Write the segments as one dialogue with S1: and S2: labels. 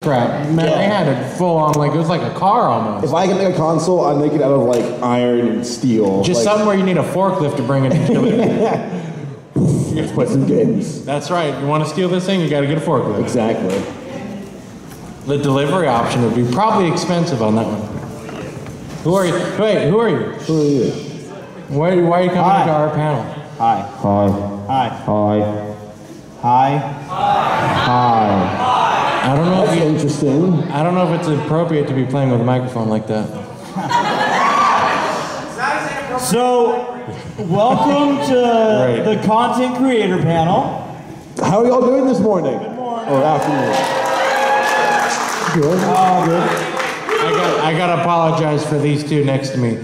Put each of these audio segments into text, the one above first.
S1: crap. Man, they had it full on, like, it was like a car almost.
S2: If I can make a console, I'd make it out of, like, iron and steel.
S1: Just something where you need a forklift to bring it into.
S2: Let's play some games.
S1: That's right. You want to steal this thing, you got to get a forklift.
S2: Exactly.
S1: The delivery option would be probably expensive on that one. Who are you? Wait, who are you?
S2: Who are you?
S1: Why are you coming to our panel?
S3: Hi.
S2: Hi.
S3: Hi.
S2: Hi.
S3: Hi.
S2: Hi.
S1: I don't know
S2: That's interesting.
S1: I don't know if it's appropriate to be playing with a microphone like that.
S3: So, welcome to the content creator panel.
S2: How are y'all doing this morning?
S3: Good morning.
S2: Or afternoon? Good. Good.
S1: I gotta apologize for these two next to me.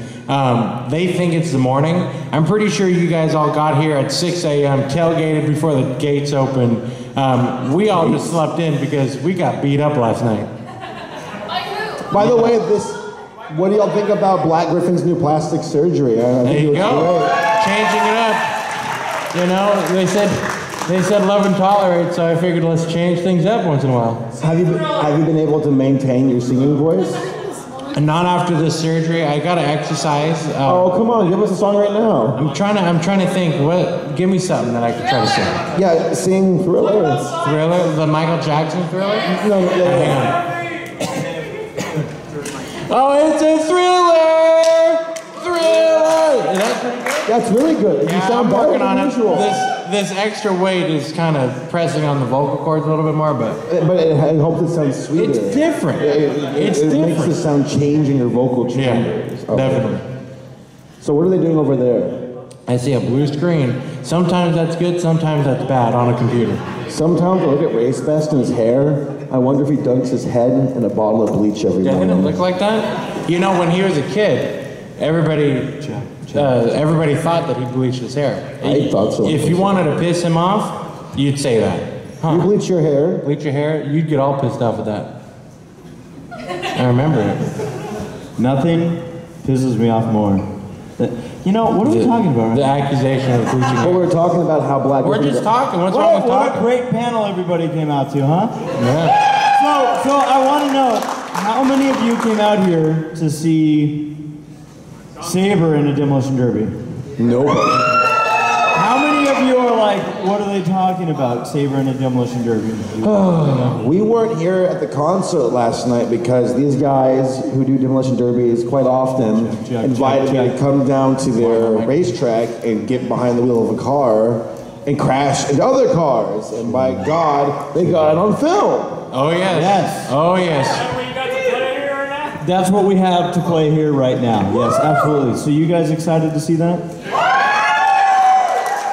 S1: They think it's the morning. I'm pretty sure you guys all got here at 6 a.m., tailgated before the gates opened. We all just slept in because we got beat up last night.
S2: By the way, what do y'all think about Black Griffin's new plastic surgery?
S1: There you go. Great. Changing it up. You know, they said love and tolerate, so I figured let's change things up once in a while.
S2: Have you been able to maintain your singing voice?
S1: And not after this surgery. I gotta exercise.
S2: Oh, come on, give us a song right now.
S1: I'm trying to think. Give me something that I can try to sing.
S2: Yeah, sing Thriller.
S1: Thriller, the Michael Jackson Thriller.
S2: No,
S1: hang on. Oh, it's a thriller. Is that pretty good?
S2: That's really good.
S1: Yeah,
S2: you sound
S1: I'm
S2: better
S1: working
S2: than
S1: on
S2: usual.
S1: This extra weight is kind of pressing on the vocal cords a little bit more, but
S2: it helps it sound sweeter.
S1: It's different.
S2: It makes the sound change in your vocal chambers.
S1: Yeah, definitely.
S2: So what are they doing over there?
S1: I see a blue screen. Sometimes that's good, sometimes that's bad on a computer.
S2: Sometimes I look at ACRacebest and his hair. I wonder if he dunks his head in a bottle of bleach every morning.
S1: Doesn't it look like that? You know, when he was a kid, everybody thought that he bleached his hair.
S2: I thought so.
S1: If you wanted to piss him off, you'd say that. Huh.
S2: You bleach your hair?
S1: Bleach your hair? You'd get all pissed off at that. I remember it.
S3: Nothing pisses me off more. You know, what are we talking about?
S1: The accusation of bleaching hair.
S2: Well, we're talking about how Black...
S1: We're just talking. What's wrong with talking?
S3: What a great panel everybody came out to, huh?
S1: Yeah.
S3: So I want to know, how many of you came out here to see Saber in a Demolition Derby?
S2: Nobody.
S3: How many of you are like, what are they talking about, Saber in a Demolition Derby?
S2: We weren't here at the concert last night because these guys who do Demolition Derbies quite often invited me to come down to their racetrack and get behind the wheel of a car and crash into other cars. And by God, they got it on film.
S1: Oh, yes.
S3: Yes.
S1: Oh, yes.
S3: That's what we have to play here right now. Yes, absolutely. So you guys excited to see that?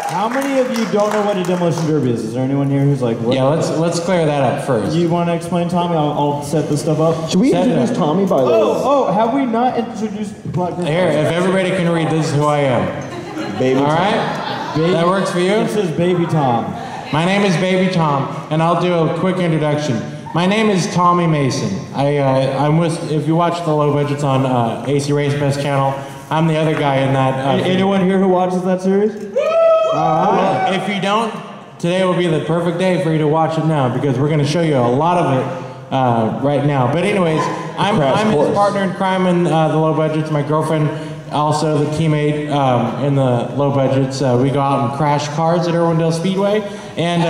S3: How many of you don't know what a Demolition Derby is? Is there anyone here who's like, what?
S1: Yeah, let's clear that up first.
S3: You want to explain, Tommy? I'll set this stuff up.
S2: Should we introduce Tommy, by the way?
S3: Oh, have we not introduced Black Griffin?
S1: Here, if everybody can read, this is who I am.
S2: Baby
S1: All
S2: Tom.
S1: right? That works for you?
S3: It says Baby Tom.
S1: My name is Baby Tom, and I'll do a quick introduction. My name is Tommy Mason. I'm with, if you watch the low budgets on ACRacebest channel, I'm the other guy in that.
S3: Anyone here who watches that series?
S1: Well, if you don't, today will be the perfect day for you to watch it now because we're going to show you a lot of it right now. But anyways, I'm his partner in crime in the low budgets. My girlfriend, also the teammate in the low budgets. We go out and crash cars at Irwindale Speedway. And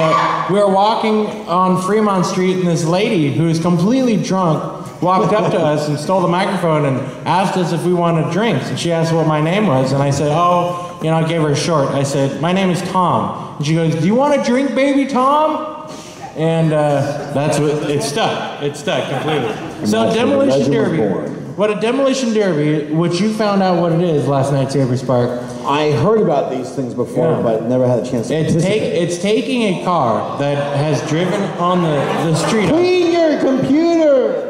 S1: we were walking on Fremont Street, and this lady who is completely drunk walked up to us and stole the microphone and asked us if we wanted drinks. And she asked what my name was, and I said, oh, you know, I gave her a short. I said, my name is Tom. And she goes, do you want a drink, Baby Tom? And that's what, it stuck. It stuck completely. So Demolition Derby. What a Demolition Derby, which you found out what it is last night, Saberspark.
S2: I heard about these things before, but never had a chance to participate.
S1: It's taking a car that has driven on the street.
S2: Clean your computer!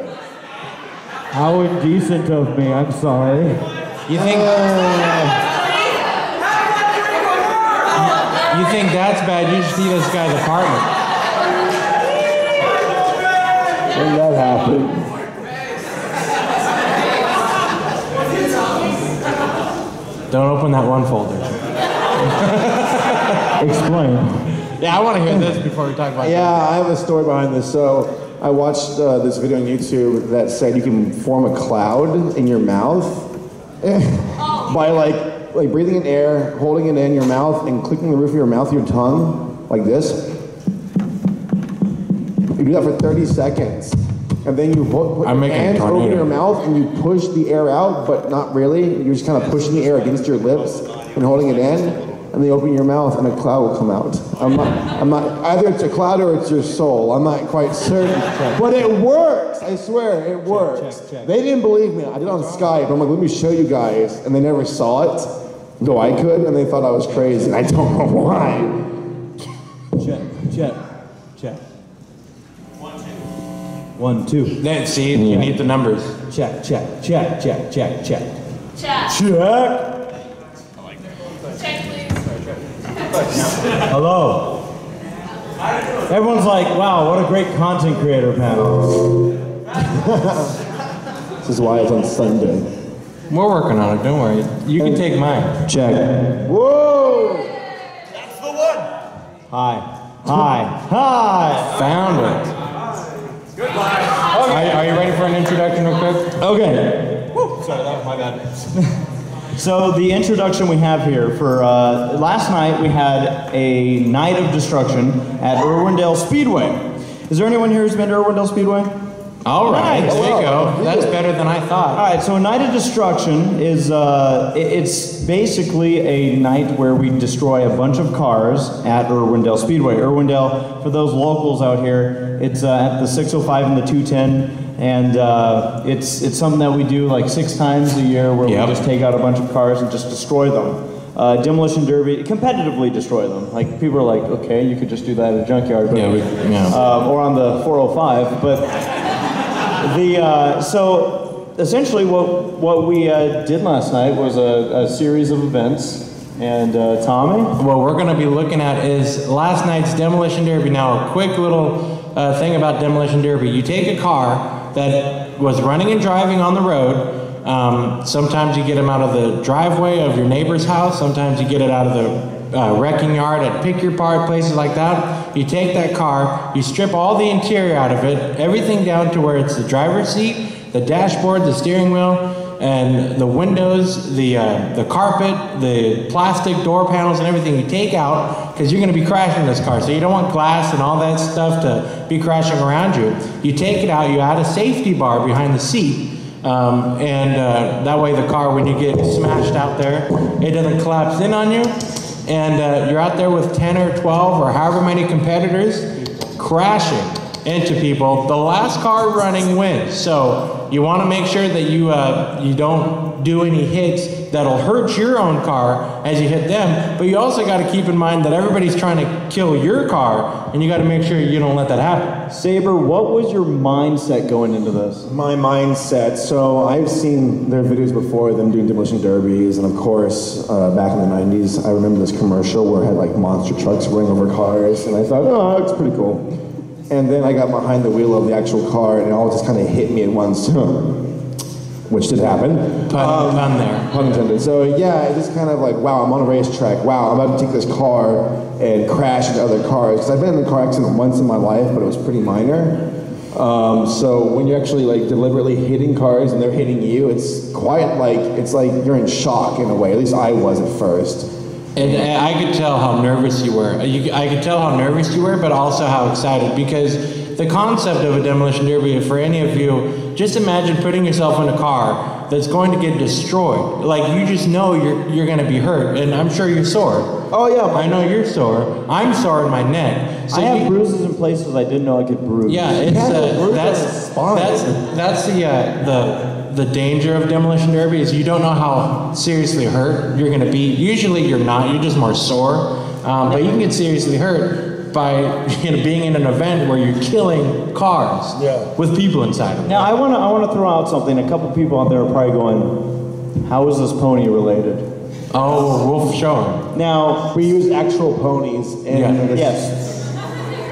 S3: How indecent of me, I'm sorry.
S1: You think... you think that's bad? You should see this guy's apartment.
S2: When that happened.
S1: Don't open that one folder.
S3: Explain.
S1: Yeah, I want to hear this before we talk about
S2: Yeah, I have a story behind this. So, I watched this video on YouTube that said you can form a cloud in your mouth by like breathing in air, holding it in your mouth, and clicking the roof of your mouth with your tongue like this. You do that for 30 seconds. And then you put your hands over your mouth and you push the air out, but not really. You're just kind of pushing the air against your lips and holding it in. And then you open your mouth and a cloud will come out. I'm not, either it's a cloud or it's your soul. I'm not quite certain. But it works. I swear, it works. They didn't believe me. I did it on Skype. I'm like, let me show you guys. And they never saw it, though I could, and they thought I was crazy. And I don't know why.
S3: Check. 1, 2.
S1: Then see, you need the numbers.
S3: Check.
S4: Check.
S3: Check,
S4: please.
S3: Hello. Everyone's like, wow, what a great content creator panel.
S2: This is why it's on Sunday.
S1: We're working on it, don't worry. You can take mine.
S3: Check.
S2: Whoa!
S5: That's the one.
S3: Hi.
S1: Found it.
S5: Goodbye.
S1: Are you ready for an introduction real quick?
S3: Okay.
S5: Woo. Sorry, that was my bad.
S3: So the introduction we have here for last night we had a night of destruction at Irwindale Speedway. Is there anyone here who's been to Irwindale Speedway?
S1: All right,
S3: Nice.
S1: there you go. That's better than I thought.
S3: All right, so a night of destruction is it's basically a night where we destroy a bunch of cars at Irwindale Speedway. Irwindale, for those locals out here, it's at the 605 and the 210, and it's something that we do like 6 times a year where we just take out a bunch of cars and just destroy them. Demolition Derby, competitively destroy them. Like, people are like, okay, you could just do that at a junkyard, but, or on the 405, but so essentially what we did last night was a series of events. And Tommy?
S1: What we're going to be looking at is last night's Demolition Derby. Now, a quick little thing about Demolition Derby. You take a car that was running and driving on the road. Sometimes you get them out of the driveway of your neighbor's house. Sometimes you get it out of the wrecking yard at Pick Your Part, places like that. You take that car, you strip all the interior out of it, everything down to where it's the driver's seat, the dashboard, the steering wheel, and the windows, the carpet, the plastic door panels and everything you take out, because you're going to be crashing this car. So you don't want glass and all that stuff to be crashing around you. You take it out, you add a safety bar behind the seat, that way the car, when you get smashed out there, it doesn't collapse in on you. And you're out there with 10 or 12 or however many competitors crashing into people. The last car running wins. So you want to make sure that you don't do any hits that'll hurt your own car as you hit them. But you also got to keep in mind that everybody's trying to kill your car, and you got to make sure you don't let that happen.
S3: Saber, what was your mindset going into this?
S2: My mindset, so I've seen their videos before, them doing demolition derbies, and of course, back in the 90s, I remember this commercial where it had like monster trucks running over cars, and I thought, oh, that's pretty cool. And then I got behind the wheel of the actual car, and it all just kind of hit me at once, which did happen.
S1: Pun there.
S2: Pun intended. So yeah, it just kind of like, wow, I'm on a racetrack. Wow, I'm about to take this car and crash into other cars. Because I've been in a car accident once in my life, but it was pretty minor. So when you're actually like deliberately hitting cars and they're hitting you, it's quite like, it's like you're in shock in a way. At least I was at first.
S1: And I could tell how nervous you were. I could tell how nervous you were, but also how excited, because the concept of a demolition derby, for any of you, just imagine putting yourself in a car that's going to get destroyed. Like, you just know you're going to be hurt, and I'm sure you're sore.
S2: Oh yeah,
S1: I know you're sore. I'm sore in my neck. So
S3: I have bruises in places I didn't know I could bruise.
S1: Yeah, it's that's the danger of demolition derby is you don't know how seriously hurt you're going to be. Usually you're not. You're just more sore, but you can get seriously hurt by being in an event where you're killing cars with people inside of them.
S3: Now I want to throw out something. A couple people out there are probably going, "How is this pony related?"
S1: Oh, we'll show them.
S3: Now
S2: we use actual ponies. And
S3: yes.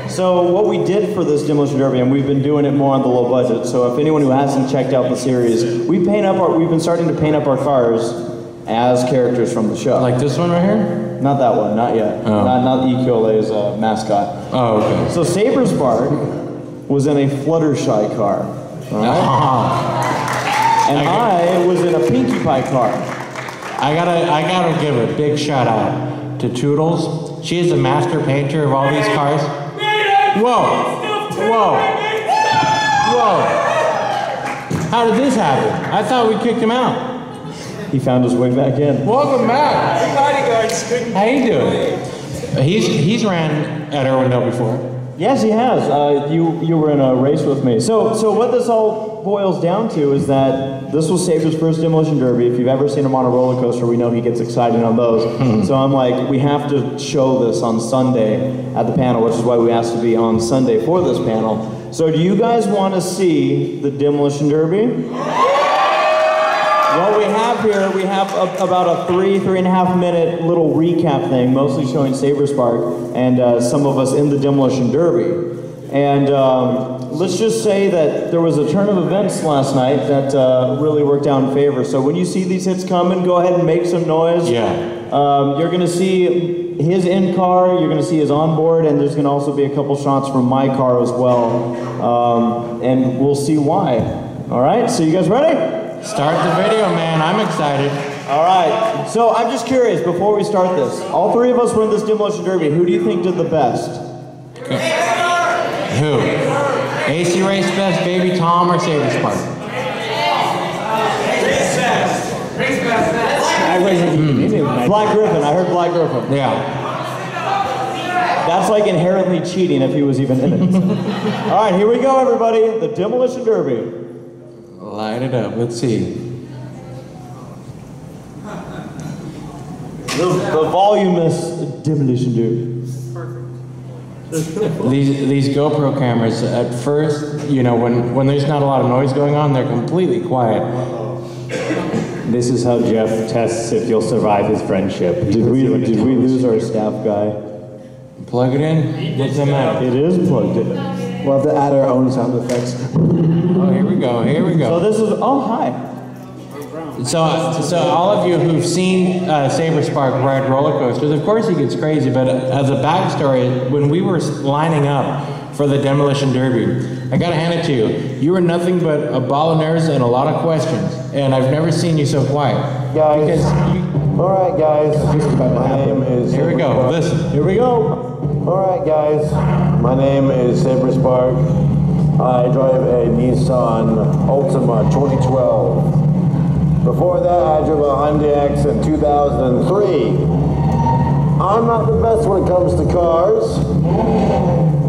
S3: So what we did for this demolition derby, and we've been doing it more on the low budget. So if anyone who hasn't checked out the series, we've been starting to paint up our cars as characters from the show.
S1: Like this one right here?
S3: Not that one, not yet.
S1: Oh.
S3: Not Equestria's mascot.
S1: Oh, okay.
S3: So Saberspark was in a Fluttershy car. All right? And I was in a Pinkie Pie car.
S1: I gotta give a big shout out to Toodles. She is a master painter of all these cars. Whoa! Whoa! Whoa! How did this happen? I thought we kicked him out.
S3: He found his way back in.
S1: Welcome back. How you doing? He's ran at Irwindale before.
S3: Yes, he has. You were in a race with me. So what this all boils down to is that this was Saber's first Demolition Derby. If you've ever seen him on a roller coaster, we know he gets excited on those. So I'm like, we have to show this on Sunday at the panel, which is why we asked to be on Sunday for this panel. So do you guys want to see the Demolition Derby? What we have here, we have about a 3.5 minute little recap thing, mostly showing Saberspark and some of us in the Demolition Derby. And let's just say that there was a turn of events last night that really worked out in favor. So when you see these hits coming, go ahead and make some noise.
S1: Yeah.
S3: You're going to see his in-car, you're going to see his onboard, and there's going to also be a couple shots from my car as well. And we'll see why. All right, so you guys ready?
S1: Start the video, man. I'm excited.
S3: All right. So I'm just curious, before we start this, all three of us were in this Demolition Derby. Who do you think did the best?
S1: Who? ACRacebest, Baby Tom, or Saberspark?
S3: Black Griffin. I heard Black Griffin.
S1: Yeah.
S3: That's like inherently cheating if he was even in it. All right, here we go, everybody. The Demolition Derby.
S1: Light it up. Let's see.
S3: The voluminous Demolition Derby.
S1: These GoPro cameras, at first, you know, when there's not a lot of noise going on, they're completely quiet.
S4: This is how Jeff tests if you'll survive his friendship.
S3: Did we lose our staff guy?
S1: Plug it in. What's that matter?
S3: It is plugged in.
S2: We'll have to add our own sound effects.
S1: Oh, here we go. Here we
S3: So
S1: go.
S3: this is, oh, hi.
S1: So all of you who've seen Saberspark ride roller coasters, of course he gets crazy, but as a backstory, when we were lining up for the Demolition Derby, I gotta hand it to you. You were nothing but a ball of nerves and a lot of questions, and I've never seen you so quiet.
S2: Guys, all right, guys. My name is.
S1: Here we go. Listen.
S3: Here we go.
S2: All right, guys. My name is Saberspark. I drive a Nissan Altima 2012. Before that, I drove a Hyundai X in 2003. I'm not the best when it comes to cars,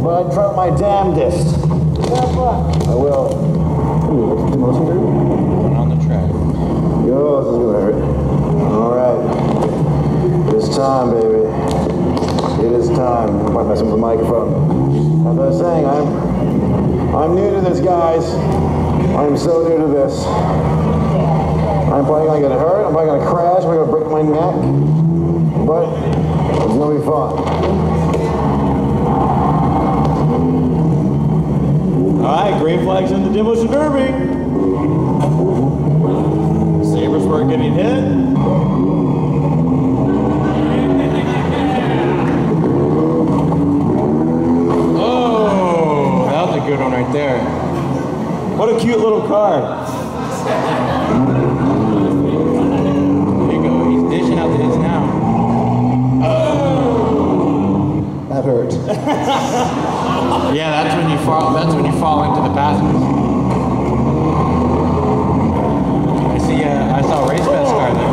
S2: but I try my damnedest. I will. Ooh, what's the most here?
S1: On the track.
S2: Yo, this is gonna hurt. All right. It's time, baby. It is time. I might mess with the microphone. As I was saying, I'm new to this, guys. I'm so new to this. I'm probably gonna get hurt. I'm probably gonna crash. I'm gonna break my neck. But it's gonna be fun.
S3: All right, green flags in the Demolition Derby. Saberspark getting hit.
S1: Oh, that was a good one right there.
S3: What a cute little car.
S1: There you go. He's dishing out the hits now.
S2: That hurt.
S1: Yeah, that's when you fall. That's when you fall into the passengers. I saw a ACRacebest car there.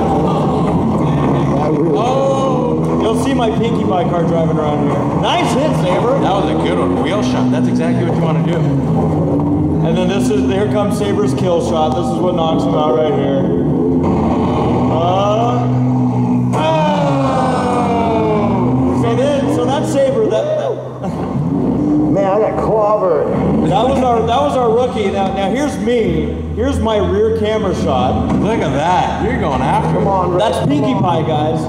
S3: Oh! You'll see my Pinkie Pie car driving around here. Nice hit, Saber.
S1: That was a good one. Wheel shot. That's exactly what you want to do.
S3: And then here comes Saber's kill shot. This is what knocks him out right here. So that's Saber.
S2: Man, I got clobbered.
S3: That was our rookie. Now here's me. Here's my rear camera shot.
S1: Look at that. You're going after him.
S2: Come on,
S3: That's Pinkie Pie, guys.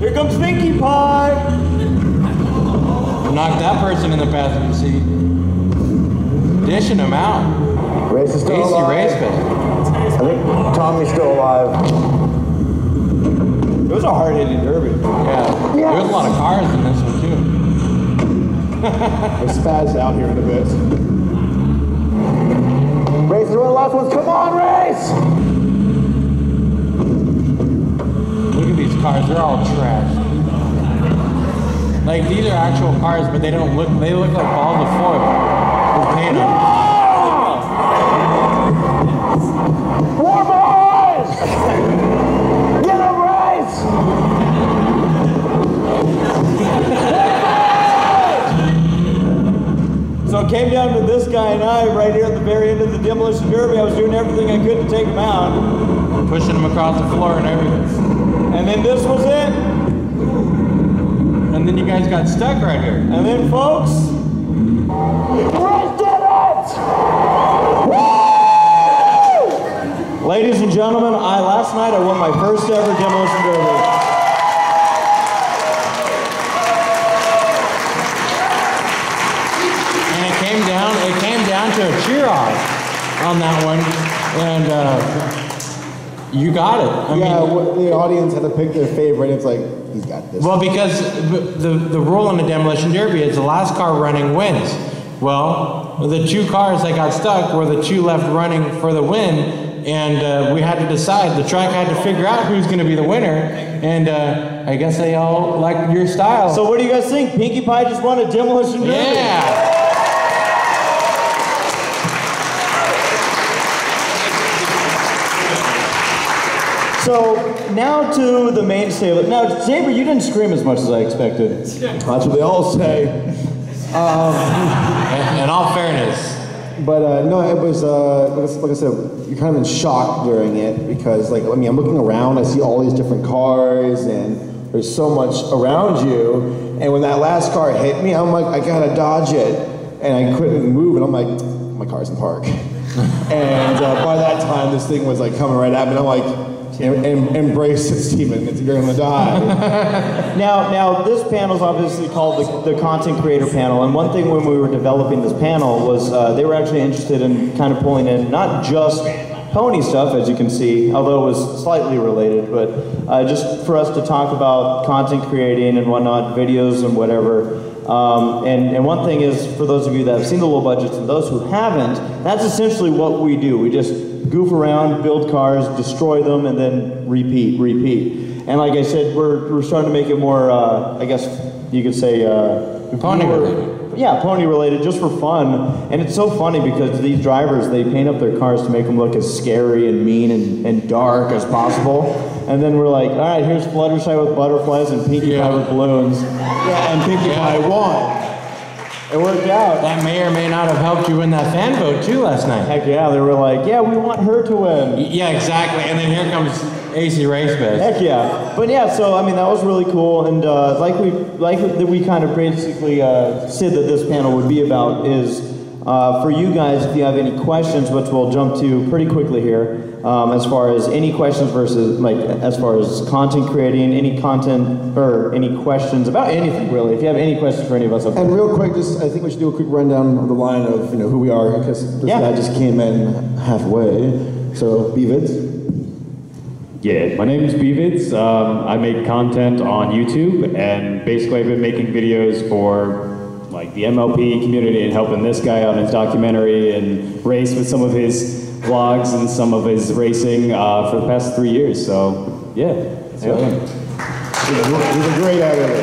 S3: Here comes Pinkie Pie.
S1: Knock that person in the passenger seat. Dishing him out.
S2: Race is still alive.
S1: ACRacebest.
S2: I think Tommy's still alive.
S3: It was a hard-hitting derby.
S1: Yeah. There was a lot of cars in this one too.
S2: I spazzed out here in a bit. Race is one of the last ones. Come on, race!
S1: Look at these cars, they're all trash. Like, these are actual cars, but they don't look, they look like balls of foil with paint on them.
S2: More boys! Get a race!
S3: So it came down to this guy and I right here at the very end of the Demolition Derby. I was doing everything I could to take him out.
S1: Pushing them across the floor and everything.
S3: And then this was it.
S1: And then you guys got stuck right here.
S3: And then, folks,
S2: Race did it! Woo!
S3: ladies and gentlemen, last night I won my first ever Demolition Derby.
S1: And it came down to a cheer off on that one. And you got it. I mean,
S2: the audience had to pick their favorite. It's like, he's got this.
S1: well, because the rule in the Demolition Derby is the last car running wins. Well, the two cars that got stuck were the two left running for the win, and we had to decide. The track had to figure out who's going to be the winner, and I guess they all like your style.
S3: So what do you guys think? Pinkie Pie just won a Demolition Derby.
S1: Yeah.
S3: So now to the main stable. Now, Saber, you didn't scream as much as I expected.
S2: That's what they all say.
S1: In all fairness.
S2: But no, it was, like I said, you're kind of in shock during it because, like, I mean, I'm looking around, I see all these different cars, and there's so much around you. And when that last car hit me, I'm like, I gotta dodge it. And I couldn't move, and I'm like, my car's in park. And by that time, this thing was like coming right at me, and I'm like, embrace it, Steven. You're gonna die.
S3: Now this panel is obviously called the Content Creator Panel, and one thing when we were developing this panel was they were actually interested in kind of pulling in not just pony stuff, as you can see, although it was slightly related, but just for us to talk about content creating and whatnot, videos and whatever. And one thing is, for those of you that have seen the low budgets and those who haven't, that's essentially what we do. We just goof around, build cars, destroy them, and then repeat. And like I said, we're starting to make it more, I guess you could say,
S1: Pony related.
S3: Yeah, pony related, just for fun. And it's so funny because these drivers, they paint up their cars to make them look as scary and mean and dark as possible. And then we're like, all right, here's Fluttershy with butterflies and Pinkie Pie with balloons.
S2: Yeah, and Pinkie Pie won.
S3: It worked out.
S1: That may or may not have helped you win that fan vote too last night.
S3: Heck yeah, they were like, yeah, we want her to win.
S1: Yeah, exactly. And then here comes ACRacebest.
S3: Heck yeah. But yeah, so I mean, that was really cool. And like we kind of basically said that this panel would be about is for you guys, if you have any questions, which we'll jump to pretty quickly here, as far as any questions versus, like, as far as content creating, any content, or any questions about anything, really. If you have any questions for any of us up there.
S2: And real quick, I think we should do a quick rundown of the line of, who we are, because this guy just came in halfway. So, BVids.
S4: Yeah, my name is BVids. I make content on YouTube, and basically I've been making videos for like the MLP community and helping this guy on his documentary and race with some of his vlogs and some of his racing for the past 3 years. So yeah, that's what I am.
S2: He's a great editor.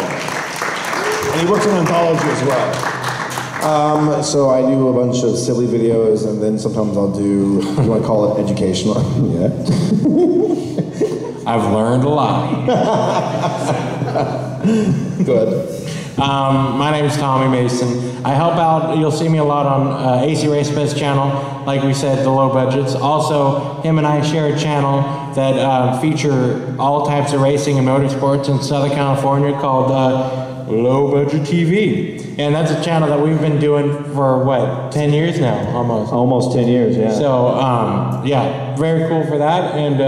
S2: And he works on anthology as well. So I do a bunch of silly videos, and then sometimes I'll do, you want to call it educational? Yeah.
S1: I've learned a lot.
S2: Good.
S1: My name is Tommy Mason. I help out, you'll see me a lot on ACRacebest channel, like we said, the low budgets. Also, him and I share a channel that feature all types of racing and motorsports in Southern California called Low Budget TV. And that's a channel that we've been doing for, what, 10 years now, almost?
S3: Almost 10 years, yeah.
S1: So, yeah, very cool for that. And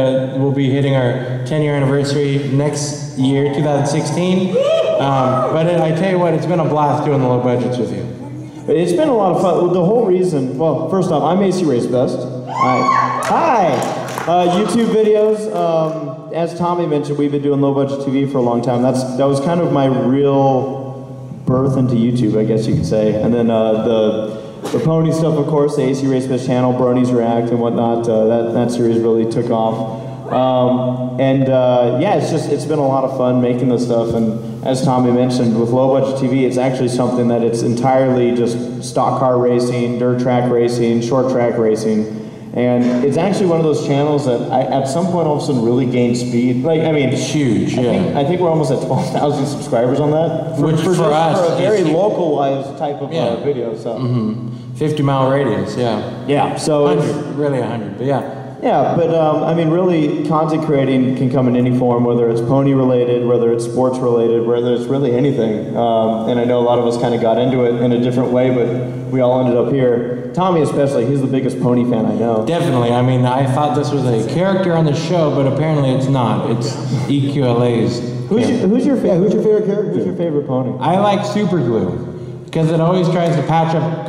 S1: we'll be hitting our 10-year anniversary next year, 2016. But I tell you what, it's been a blast doing the low budgets with you.
S3: It's been a lot of fun. The whole reason, well, first off, I'm ACRacebest. Hi! YouTube videos. As Tommy mentioned, we've been doing low budget TV for a long time. That was kind of my real birth into YouTube, I guess you could say. And then the pony stuff, of course, the ACRacebest channel, Bronies React and whatnot, that series really took off. Yeah, it's been a lot of fun making this stuff, and as Tommy mentioned, with Low Budget TV, it's actually something that it's entirely just stock car racing, dirt track racing, short track racing. And it's actually one of those channels that at some point all of a sudden really gained speed. Like, I mean,
S1: it's huge.
S3: I think we're almost at 12,000 subscribers on that.
S1: For us,
S3: for a very localized type of video. So
S1: 50-mile radius.
S3: Yeah. So
S1: 100, really 100. But yeah.
S3: Yeah, but I mean, really, content creating can come in any form, whether it's pony related, whether it's sports related, whether it's really anything. And I know a lot of us kind of got into it in a different way, but we all ended up here. Tommy especially, he's the biggest pony fan I know.
S1: Definitely. I mean, I thought this was a character on the show, but apparently it's not. It's EQLA's.
S3: Who's your favorite character? Who's your favorite pony?
S1: I like Super Glue, because it always tries to patch up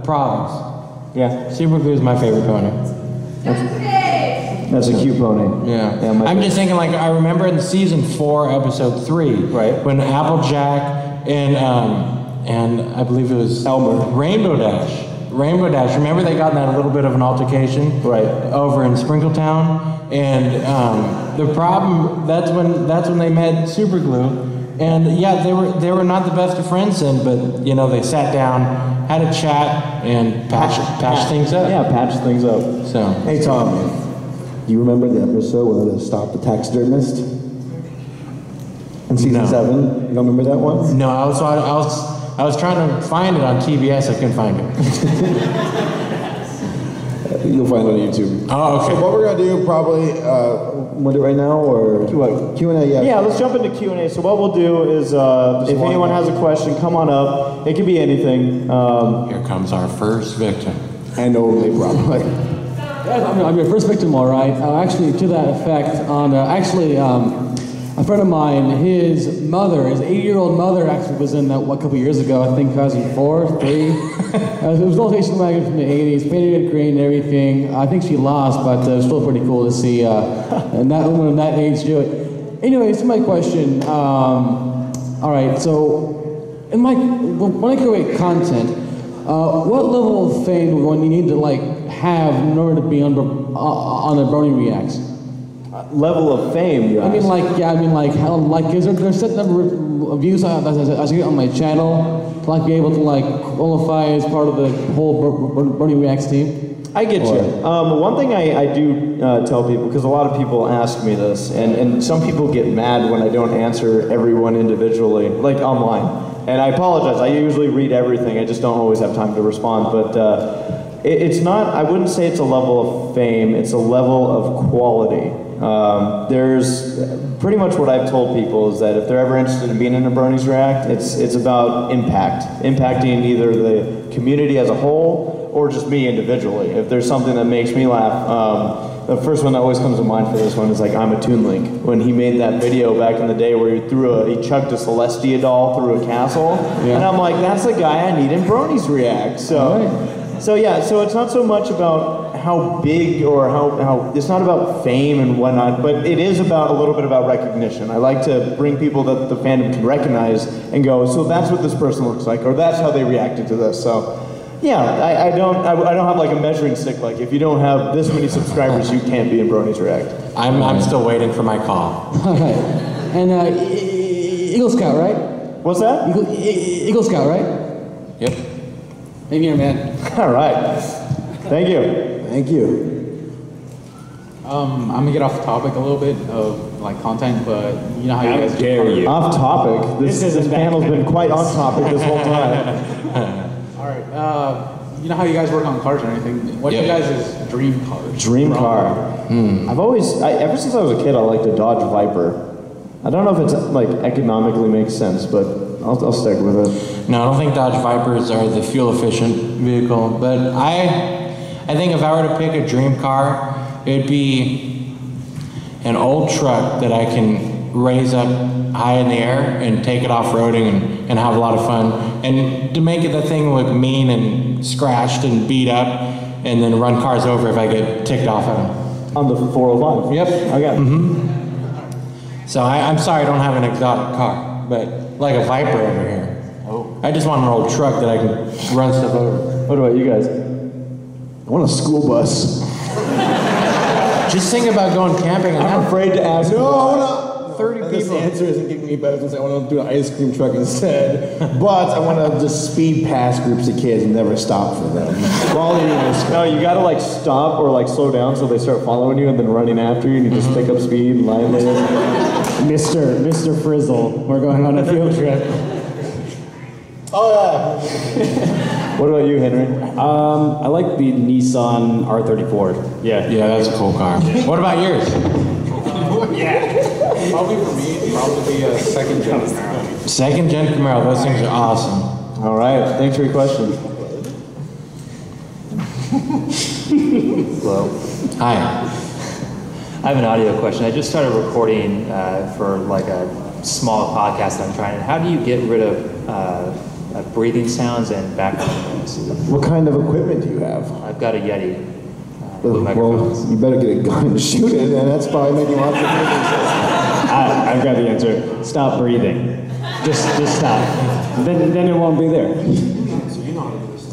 S1: problems.
S3: Yeah.
S1: Super Glue is my favorite pony.
S3: That's a cute pony.
S1: Yeah. I'm just thinking, like, I remember in season 4, episode 3,
S3: right,
S1: when Applejack and I believe it was
S3: Elmer,
S1: Rainbow Dash. Remember they got in that little bit of an altercation,
S3: right,
S1: over in Sprinkletown, and the problem that's when they met Super Glue. And yeah, they were not the best of friends then, but you know, they sat down, had a chat, and patched things up.
S3: Yeah, patched things up.
S1: So
S2: hey Tom, do you remember the episode where they stopped the taxidermist in season 7? You don't remember that one?
S1: No, I was trying to find it on TBS. I couldn't find it.
S2: You'll find it on YouTube.
S1: Oh, okay.
S2: So what we're gonna do probably, we'll do it right now or Q&A?
S3: Yeah, let's jump into Q&A. So what we'll do is, if anyone has a question, come on up. It could be anything.
S1: Here comes our first victim.
S2: And only probably.
S6: I'm your first victim, all right. Actually, to that effect, a friend of mine, his mother, his 80-year-old mother, actually was in that a couple years ago. I think 2004, 3. It was an altercation wagon from the 80s, painted it green and everything. I think she lost, but it was still pretty cool to see and that woman of that age do it. Anyways, to my question. All right, so when I create content, what level of fame do you need to have in order to be on the Brony Reacts?
S3: Level of fame, you
S6: I mean, is there a set number of views I get on my channel to be able to qualify as part of the whole Brony Reacts team?
S3: I get you. One thing I do tell people, because a lot of people ask me this, and some people get mad when I don't answer everyone individually, like online. And I apologize. I usually read everything. I just don't always have time to respond. But it's not. I wouldn't say it's a level of fame. It's a level of quality. There's pretty much what I've told people is that if they're ever interested in being in a Bronies React, it's about impacting either the community as a whole or just me individually. If there's something that makes me laugh, the first one that always comes to mind for this one is I'm a Toon Link. When he made that video back in the day where he chucked a Celestia doll through a castle, and I'm like, that's the guy I need in Bronies React. So yeah, so it's not so much about how big or how it's not about fame and whatnot, but it is about a little bit about recognition. I like to bring people that the fandom can recognize and go, so that's what this person looks like, or that's how they reacted to this. So yeah, I don't have a measuring stick if you don't have this many subscribers, you can't be in Bronies React.
S1: I'm still waiting for my call.
S6: All right. And Eagle Scout, right?
S3: What's that?
S6: Eagle Scout, right?
S1: Yep.
S6: In here, man.
S3: All right. Thank you.
S2: Thank you.
S7: I'm gonna get off topic a little bit of content, but you know how you guys
S4: dare you.
S3: Off topic. This panel's been quite on topic this whole time.
S7: All right. You know how you guys work on cars or anything? What's your guys' dream car?
S3: Dream car. Ever since I was a kid, I liked a Dodge Viper. I don't know if it's economically makes sense, but I'll stick with it.
S1: No, I don't think Dodge Vipers are the fuel efficient vehicle, but I think if I were to pick a dream car, it'd be an old truck that I can raise up high in the air and take it off-roading and have a lot of fun. And to make it the thing look mean and scratched and beat up, and then run cars over if I get ticked off at them.
S3: On the 405?
S1: Yep.
S3: Okay.
S1: So I'm sorry I don't have an exotic car, but like a Viper over here. I just want an old truck that I can run stuff over.
S3: What about you guys?
S2: I want a school bus.
S1: Just think about going camping and
S3: I'm afraid to ask.
S2: No, I want
S1: 30
S2: This
S1: people.
S2: answer isn't giving me better since I want to do an ice cream truck instead. But I want to just speed past groups of kids and never stop for them. While eating ice cream.
S3: No, you gotta like stop or like slow down so they start following you and then running after you and you just pick up speed lightly. Mr. Frizzle, we're going on a field trip.
S2: Oh
S3: What about you, Henry?
S4: I like the Nissan R34. Yeah.
S1: Yeah, that's a cool car. What about yours?
S7: Probably for me, it'd probably be a second gen Camaro.
S1: Second gen Camaro. Those things are awesome.
S3: All right, thanks for your question.
S8: Hello.
S1: Hi.
S8: I have an audio question. I just started recording for like a small podcast I'm trying. How do you get rid of breathing sounds and background noise?
S2: What kind of equipment do you have?
S8: I've got a Yeti.
S2: Well, you better get a gun and shoot it, and that's probably making lots of noises.
S4: I've got the answer. Stop breathing. Just stop. Then it won't be there.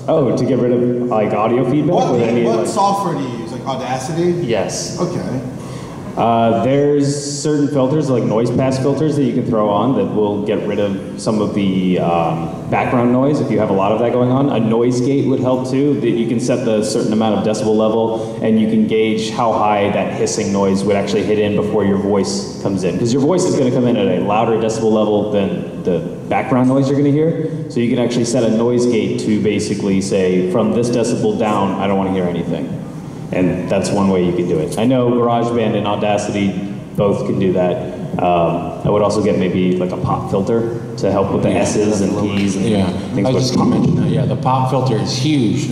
S4: Oh, to get rid of like audio feedback
S5: What
S4: like,
S5: software do you use? Like Audacity?
S8: Yes.
S5: Okay.
S4: There's certain filters, like noise pass filters, that you can throw on that will get rid of some of the background noise if you have a lot of that going on. A noise gate would help too, that you can set the certain amount of decibel level and you can gauge how high that hissing noise would actually hit in before your voice comes in. Because your voice is going to come in at a louder decibel level than the background noise you're going to hear. So you can actually set a noise gate to basically say, from this decibel down, I don't want to hear anything. And that's one way you can do it. I know GarageBand and Audacity both can do that. I would also get maybe like a pop filter to help with the S's and P's and things
S1: I was
S4: like
S1: just going to mention that. Yeah, the pop filter is huge.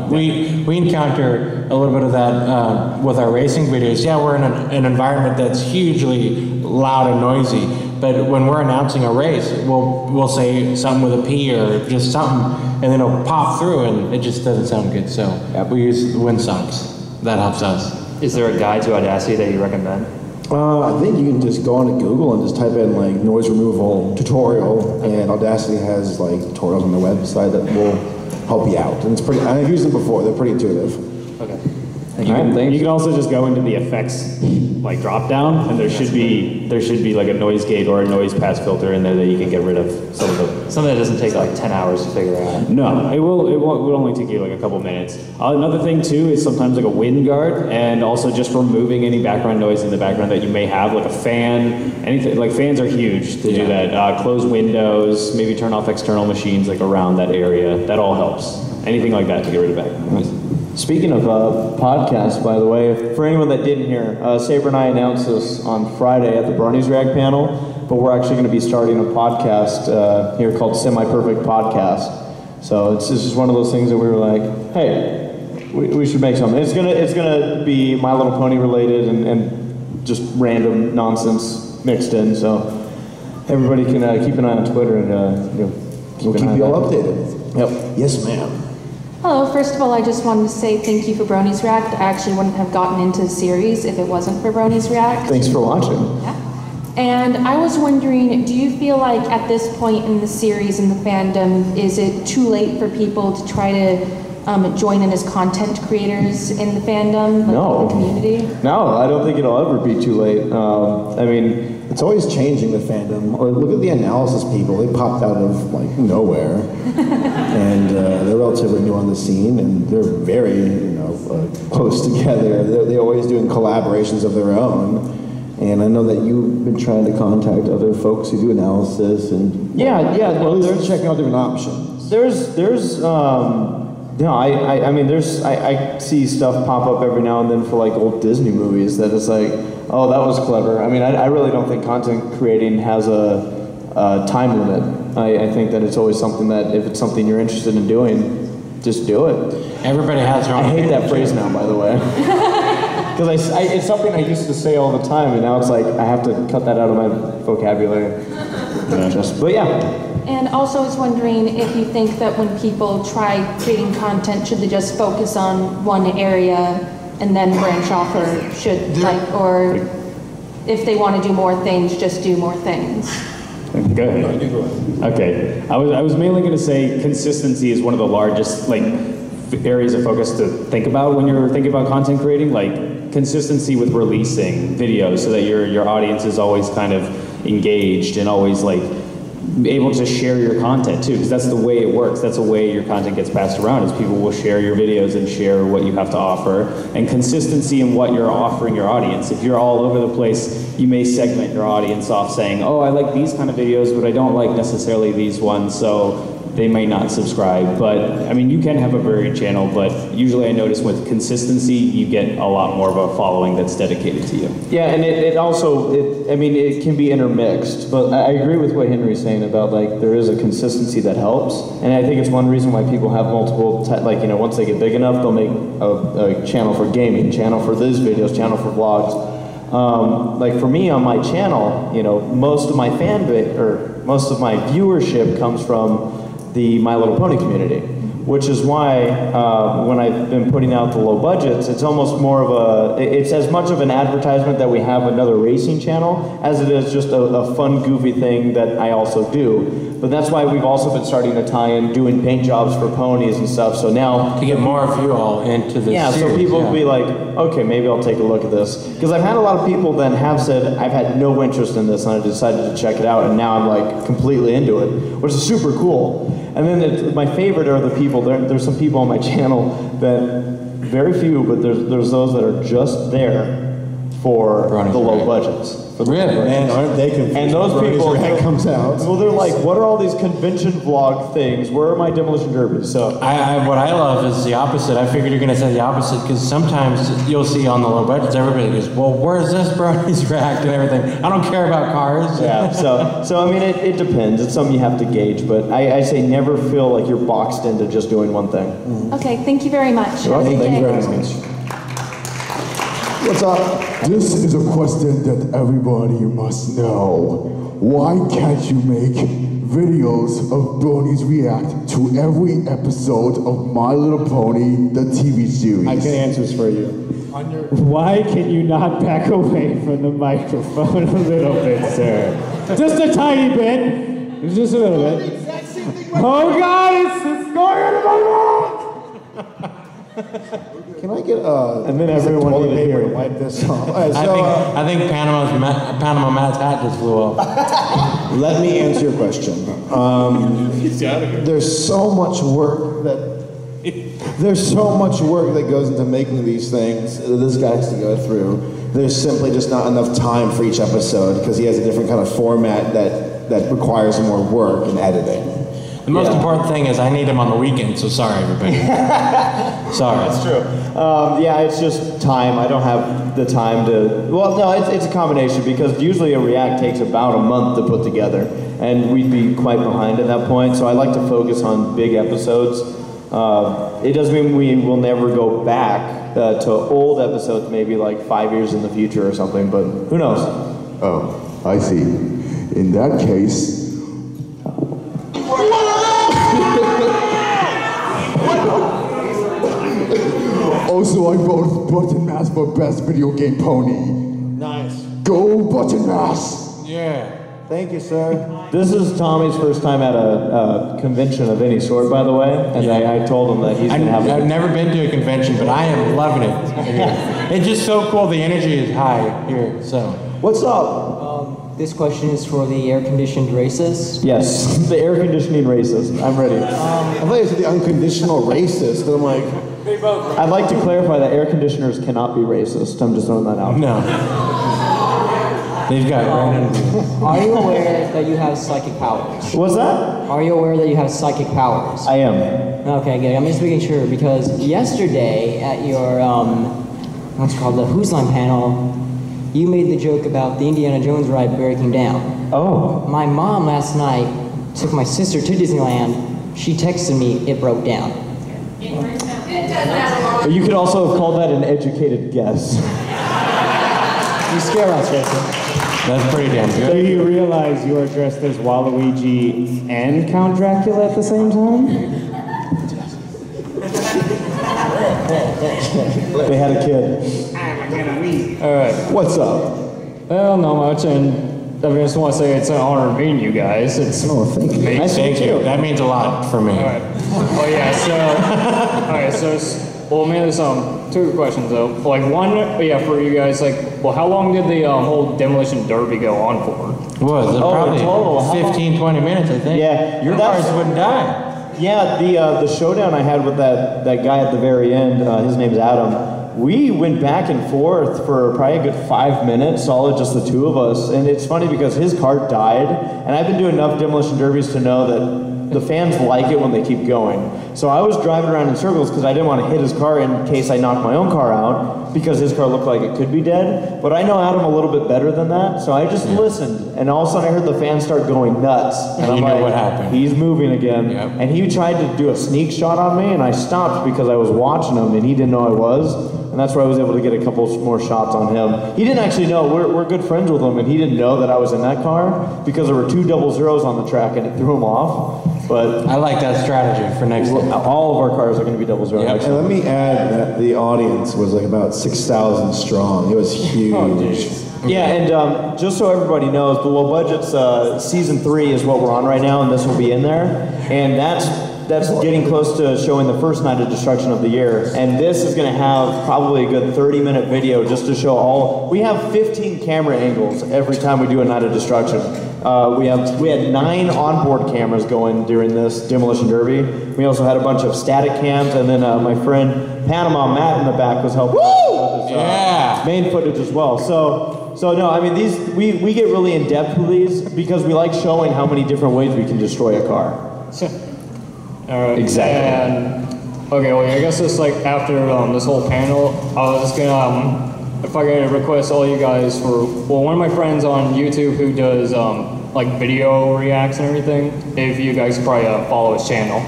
S1: We encounter a little bit of that with our racing videos. Yeah, we're in an environment that's hugely loud and noisy. But when we're announcing a race, we'll say something with a P or just something, and then it'll pop through, and it just doesn't sound good. So we use windsocks. That helps us.
S8: Is there a guide to Audacity that you recommend?
S2: I think you can just go onto Google and just type in like noise removal tutorial, and Audacity has like tutorials on their website that will help you out. And it's pretty. I've used them before. They're pretty intuitive.
S8: Okay.
S4: You can also just go into the effects like drop down, and there should be like a noise gate or a noise pass filter in there that you can get rid of some of the.
S8: Something that doesn't take like 10 hours to figure out.
S4: No, it will only take you like a couple minutes. Another thing too is sometimes like a wind guard, and also just removing any background noise in the background that you may have, like a fan, anything. Like fans are huge to do that. Close windows, maybe turn off external machines like around that area. That all helps. Anything like that to get rid of background noise.
S3: Speaking of podcasts, by the way, for anyone that didn't hear, Saber and I announced this on Friday at the Bronies Rag panel, but we're actually going to be starting a podcast here called Semi-Perfect Podcast. So it's just one of those things that we were like, hey, we should make something. It's gonna be My Little Pony related and just random nonsense mixed in. So everybody can keep an eye on Twitter and
S2: We'll keep you all updated.
S3: Yep.
S2: Yes, ma'am.
S9: Hello, first of all, I just wanted to say thank you for Bronies React. I actually wouldn't have gotten into the series if it wasn't for Bronies React.
S3: Thanks for watching.
S9: Yeah. And I was wondering, do you feel like at this point in the series, in the fandom, is it too late for people to try to join in as content creators in the fandom, like
S3: No.
S9: the community?
S3: No, I don't think it'll ever be too late. I mean,
S2: It's always changing the fandom. Look at the analysis people. They popped out of like nowhere, and they're relatively new on the scene, and they're very close together. They're always doing collaborations of their own. And I know that you've been trying to contact other folks who do analysis, and
S3: well,
S2: they're checking out different options.
S3: I see stuff pop up every now and then for like old Disney movies that is like, oh, that was clever. I mean, I really don't think content creating has a time limit. I think that it's always something that if it's something you're interested in doing, just do it.
S1: Everybody has their own.
S3: I hate that phrase now, by the way. Because it's something I used to say all the time, and now it's like I have to cut that out of my vocabulary. But yeah.
S9: And also I was wondering if you think that when people try creating content, should they just focus on one area and then branch off, or if they want to do more things, just do more things?
S4: Go ahead. Okay, I was mainly going to say consistency is one of the largest areas of focus to think about when you're thinking about content creating. Like consistency with releasing videos, so that your audience is always kind of engaged and always able to share your content too, because that's the way it works. That's the way your content gets passed around, is people will share your videos and share what you have to offer. And consistency in what you're offering your audience. If you're all over the place, you may segment your audience off saying, oh, I like these kind of videos, but I don't like necessarily these ones, so they may not subscribe. But I mean, you can have a varied channel, but usually I notice with consistency, you get a lot more of a following that's dedicated to you.
S3: Yeah, and it also, it can be intermixed, but I agree with what Henry's saying about there is a consistency that helps, and I think it's one reason why people have multiple, once they get big enough, they'll make a channel for gaming, channel for these videos, channel for vlogs. For me on my channel, most of my most of my viewership comes from the My Little Pony community, which is why when I've been putting out the low budgets, it's almost more of it's as much of an advertisement that we have another racing channel as it is just a fun, goofy thing that I also do. But that's why we've also been starting to tie in doing paint jobs for ponies and stuff. So now
S1: to get more of you all into this.
S3: Yeah, series, so people will be like, okay, maybe I'll take a look at this. Because I've had a lot of people that have said, I've had no interest in this, and I decided to check it out, and now I'm completely into it, which is super cool. And then my favorite are the people, there's some people on my channel that, very few, but there's those that are just there for the low budgets.
S1: Really?
S2: Man, aren't they confused?
S3: And those people
S2: that comes out.
S3: Well, they're like, what are all these convention vlog things? Where are my Demolition Derbies? So
S1: what I love is the opposite. I figured you're going to say the opposite, because sometimes you'll see on the low budgets, everybody goes, well, where's this brownie's racked and everything? I don't care about cars.
S3: Yeah, so I mean, it depends. It's something you have to gauge, but I say never feel like you're boxed into just doing one thing.
S9: Mm-hmm. Okay, thank you very much.
S2: Thank you very much. What's up?
S10: This is a question that everybody must know. Why can't you make videos of Bronies react to every episode of My Little Pony, the TV series?
S2: I can answer this for you.
S4: Why can you not back away from the microphone a little bit, sir? Just a tiny bit. Just a little bit. Oh God, it's going on my mouth!
S2: Can I get
S3: and then everyone
S2: toilet
S3: needed
S2: paper
S3: here.
S2: to wipe this off? Right,
S1: I think Panama Matt's hat just flew off.
S2: Let me answer your question. There's so much work that goes into making these things that this guy has to go through. There's simply just not enough time for each episode because he has a different kind of format that requires more work and editing.
S1: The most important thing is I need him on the weekend, so sorry, everybody. Sorry.
S3: That's true. Yeah, it's just time. I don't have the time to... Well, no, it's a combination, because usually a React takes about a month to put together, and we'd be quite behind at that point, so I like to focus on big episodes. It doesn't mean we will never go back to old episodes, maybe 5 years in the future or something, but who knows?
S10: Oh, I see. In that case... Also, I vote Button Mass for Best Video Game Pony.
S2: Nice.
S10: Go Button Mass!
S1: Yeah.
S2: Thank you, sir.
S3: This is Tommy's first time at a convention of any sort, by the way, and I told him that he's going to have...
S1: I've never been to a convention, but I am loving it. It's just so cool. The energy is high here, so...
S2: What's up?
S11: This question is for the air-conditioned racist.
S3: Yes, the air conditioning racist. I'm ready.
S2: I thought you said the unconditional racist, and I'm like...
S3: I'd like to clarify that air conditioners cannot be racist. I'm just throwing that out.
S1: No. They've got
S11: Are you aware that you have psychic powers?
S3: What's that?
S11: Are you aware that you have psychic powers?
S3: I am.
S11: Okay, good. I'm just making sure, because yesterday at your, what's it called, the Who's Line panel, you made the joke about the Indiana Jones ride breaking down.
S3: Oh.
S11: My mom last night took my sister to Disneyland. She texted me, it broke down.
S3: But you could also have called that an educated guess.
S11: You scare us, Jason.
S1: That's pretty damn good.
S4: So you realize you are dressed as Waluigi and Count Dracula at the same time?
S3: They had a kid.
S2: All right. What's up?
S6: Well, not much, and
S12: just want to say it's an honor meeting you guys. It's
S2: thank you.
S1: Thank you. That means a lot for me.
S12: All right. Well, yeah. So, all right. So, mainly some 2 questions though. Like one, for you guys. Like, well, how long did the whole Demolition Derby go on for?
S1: Was it probably
S3: total,
S1: 15, 20 minutes? I think.
S3: Yeah,
S1: your cars wouldn't die.
S3: Yeah, the showdown I had with that guy at the very end, his name's Adam. We went back and forth for probably a good 5 minutes, solid, just the 2 of us. And it's funny because his car died, and I've been doing enough Demolition Derbies to know that the fans like it when they keep going. So I was driving around in circles because I didn't want to hit his car in case I knocked my own car out, because his car looked like it could be dead. But I know Adam a little bit better than that, so I just listened. And all of a sudden I heard the fans start going nuts. And I'm like,
S1: what happened.
S3: He's moving again.
S1: Yep.
S3: And he tried to do a sneak shot on me, and I stopped because I was watching him, and he didn't know I was. And that's where I was able to get a couple more shots on him. He didn't actually know, we're good friends with him, and he didn't know that I was in that car because there were 2 00s on the track, and it threw him off. But
S1: I like that strategy for next time.
S3: All of our cars are going to be 00.
S2: Yep. And let me add that the audience was like about 6,000 strong. It was huge.
S3: Yeah, and just so everybody knows, the Low Budget's Season 3 is what we're on right now, and this will be in there. And that's getting close to showing the first Night of Destruction of the year. And this is going to have probably a good 30-minute video just to show all. We have 15 camera angles every time we do a Night of Destruction. We had 9 onboard cameras going during this Demolition Derby. We also had a bunch of static cams, and then my friend Panama Matt in the back was helping with this main footage as well. So no, I mean we get really in depth with these because we like showing how many different ways we can destroy a car.
S12: All right.
S3: Exactly.
S12: And, okay, well, I guess it's like after this whole panel, I was gonna, if I can request all you guys for, well, one of my friends on YouTube who does like video reacts and everything, if you guys could probably follow his channel.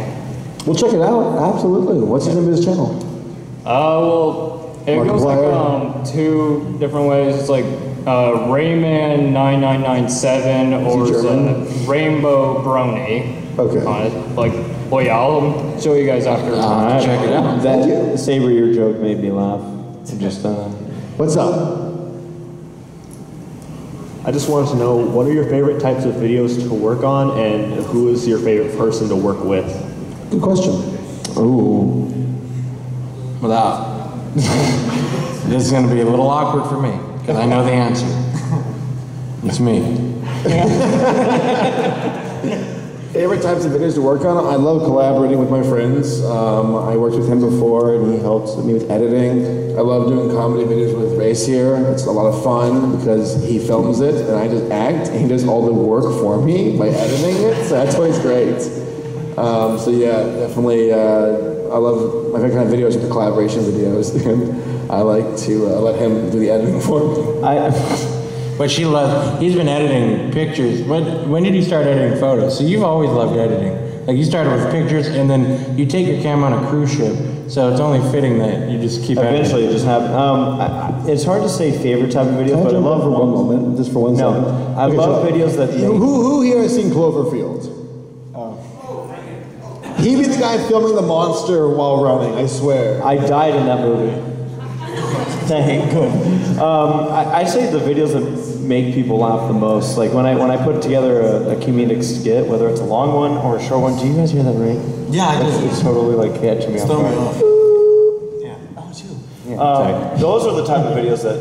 S2: We'll check it out. Absolutely. What's the name of his channel?
S12: Well, it goes like 2 different ways. It's like Rayman 9997 or Rainbow Brony.
S2: Okay.
S12: Well, yeah, I'll show you guys after.
S1: Check it out.
S3: That Saber, your joke made me laugh. Just
S2: what's up?
S13: I just wanted to know, what are your favorite types of videos to work on, and who is your favorite person to work with?
S2: Good question.
S1: Ooh. Without. This is going to be a little awkward for me, because I know the answer. It's me.
S2: Favorite types of videos to work on? I love collaborating with my friends. I worked with him before, and he helped me with editing. I love doing comedy videos with Race here. It's a lot of fun because he films it, and I just act, and he does all the work for me by editing it, so that's always great. So yeah, definitely, I love, my favorite kind of videos are the collaboration videos, and I like to let him do the editing for me.
S1: But he's been editing pictures. When did you start editing photos? So you've always loved editing. Like you started with pictures, and then you take your camera on a cruise ship, so it's only fitting that you just keep
S3: eventually
S1: editing.
S3: it just happens. It's hard to say favorite type of videos, but I love
S2: for one moment, just for one second.
S3: I love videos that
S2: who here has seen Cloverfield? He'd be the guy filming the monster while running, I swear.
S3: I died in that movie. Thank good. I say the videos that make people laugh the most. Like when I put together a comedic skit, whether it's a long one or a short one. Do you guys hear that right?
S1: Yeah, I do.
S3: It's totally like catching me off guard.
S1: Yeah. Oh, it's you.
S3: Yeah, those are the type of videos that.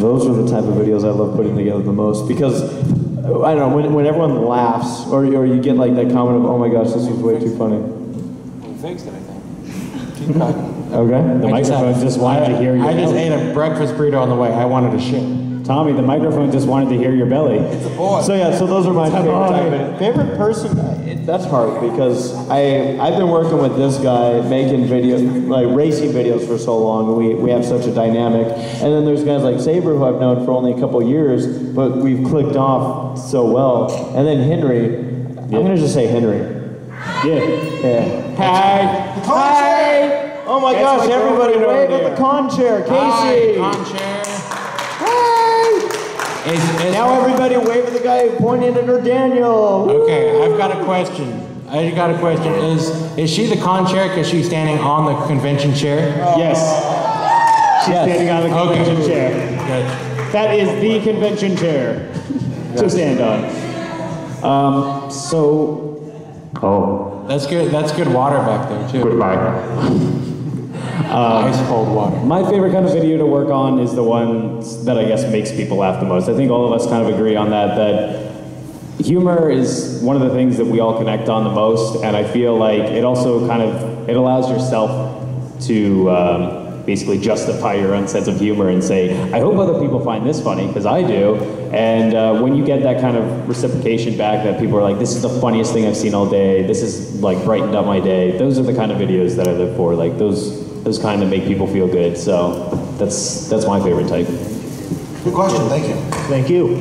S3: Those are the type of videos I love putting together the most because I don't know when everyone laughs or you get like that comment of, oh my gosh, this was way too funny.
S1: You fixed it, I think. Keep talking.
S3: Okay.
S4: The microphone just wanted to hear your
S1: I just
S4: belly.
S1: ate a breakfast burrito on the way. I wanted to shit.
S4: Tommy, the microphone just wanted to hear your belly.
S1: It's a boy.
S3: So yeah, so those are my favorite type of favorite person. That's hard because I've been working with this guy making videos, like racing videos for so long. We have such a dynamic. And then there's guys like Saber who I've known for only a couple years, but we've clicked off so well. And then Henry, I'm gonna just say Henry.
S4: Yeah.
S3: Hi. Hi. Oh my gosh, everybody wave at the con chair. Casey.
S1: Hi, con chair.
S3: Hi. Now everybody wave at the guy pointing at her Daniel.
S1: Okay, I've got a question. Is she the con chair because she's standing on the convention chair?
S4: Yes. She's standing on the convention chair.
S1: Good.
S4: That is the convention chair to stand on.
S1: That's good. That's good water back there too.
S4: Goodbye.
S1: Ice cold water.
S4: My favorite kind of video to work on is the ones that I guess makes people laugh the most. I think all of us kind of agree on that. That humor is one of the things that we all connect on the most, and I feel like it also it allows yourself to basically justify your own sense of humor and say, I hope other people find this funny, because I do. And when you get that kind of reciprocation back that people are like, this is the funniest thing I've seen all day, this is like brightened up my day, those are the kind of videos that I live for. Like those kind of make people feel good. So that's my favorite type.
S5: Good question, thank you.
S13: Thank you.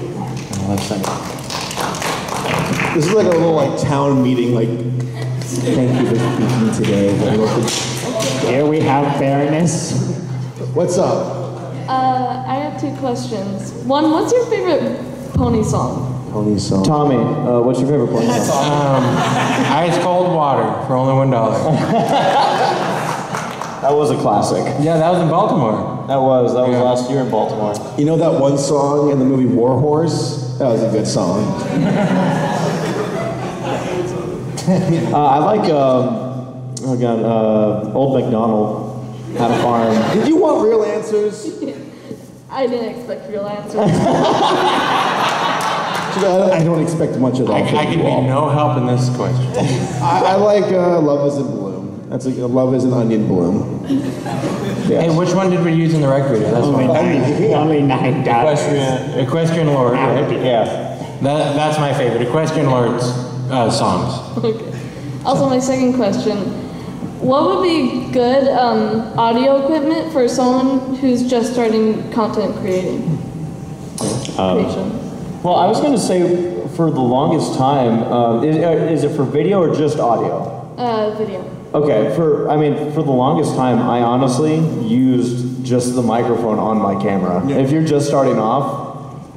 S2: This is like a little like town meeting, like, thank you for speaking today.
S4: Here we have fairness.
S2: What's up?
S14: I have two questions. One, what's your favorite pony song?
S2: Pony song.
S3: Tommy, what's your favorite pony song?
S1: Ice cold water for only $1.
S3: That was a classic.
S1: Yeah, that was in Baltimore.
S3: That was last year in Baltimore.
S2: You know that one song in the movie War Horse? That was a good song.
S3: I like, Old MacDonald had a farm.
S2: Did you want real answers?
S14: I didn't expect real answers.
S2: I don't expect much at all.
S1: I can be no help in this question.
S2: I like Love is in Bloom. That's like Love is an Onion Bloom. Yes.
S1: Hey, which one did we use in the rec video? That's
S4: Only $9.
S1: Equestrian Lord, right?
S3: Yeah.
S1: That's my favorite. Equestrian Lord's songs.
S14: Okay. Also, my second question. What would be good audio equipment for someone who's just starting content creation?
S3: Well, I was going to say for the longest time, is it for video or just audio?
S14: Video.
S3: Okay, for the longest time, I honestly used just the microphone on my camera. Yeah. If you're just starting off,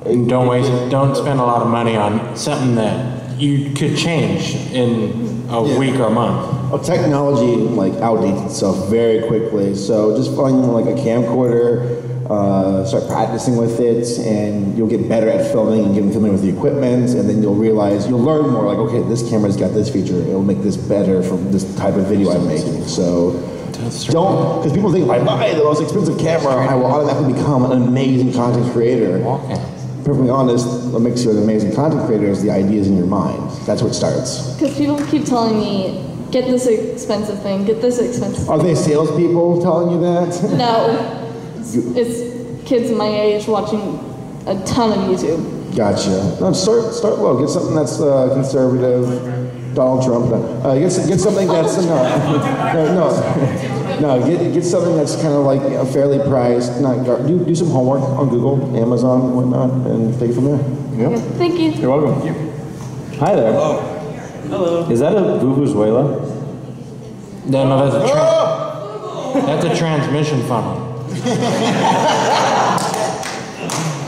S1: don't spend a lot of money on something that you could change in a week or a month.
S2: Well, technology like outdates itself very quickly, so just find like a camcorder, start practicing with it, and you'll get better at filming and getting filming with the equipment, and then you'll learn more, like, okay, this camera's got this feature, it'll make this better for this type of video I'm making. So don't, because people think if I buy the most expensive camera, I will automatically become an amazing content creator. Perfectly honest, what makes you an amazing content creator is the ideas in your mind. That's what starts.
S14: Because people keep telling me, get this expensive thing, get this expensive thing.
S2: Are they salespeople telling you that?
S14: No. It's kids my age watching a ton of YouTube.
S2: Gotcha. No, start low. Get something that's conservative. Donald Trump. Get something that's get something that's kind of like fairly priced. Do some homework on Google, Amazon, and whatnot, and take it from there.
S14: Yeah. Okay, thank you.
S3: You're welcome. Hi there.
S14: Hello.
S3: Is that a Vuvuzuela?
S1: No, that's a transmission funnel.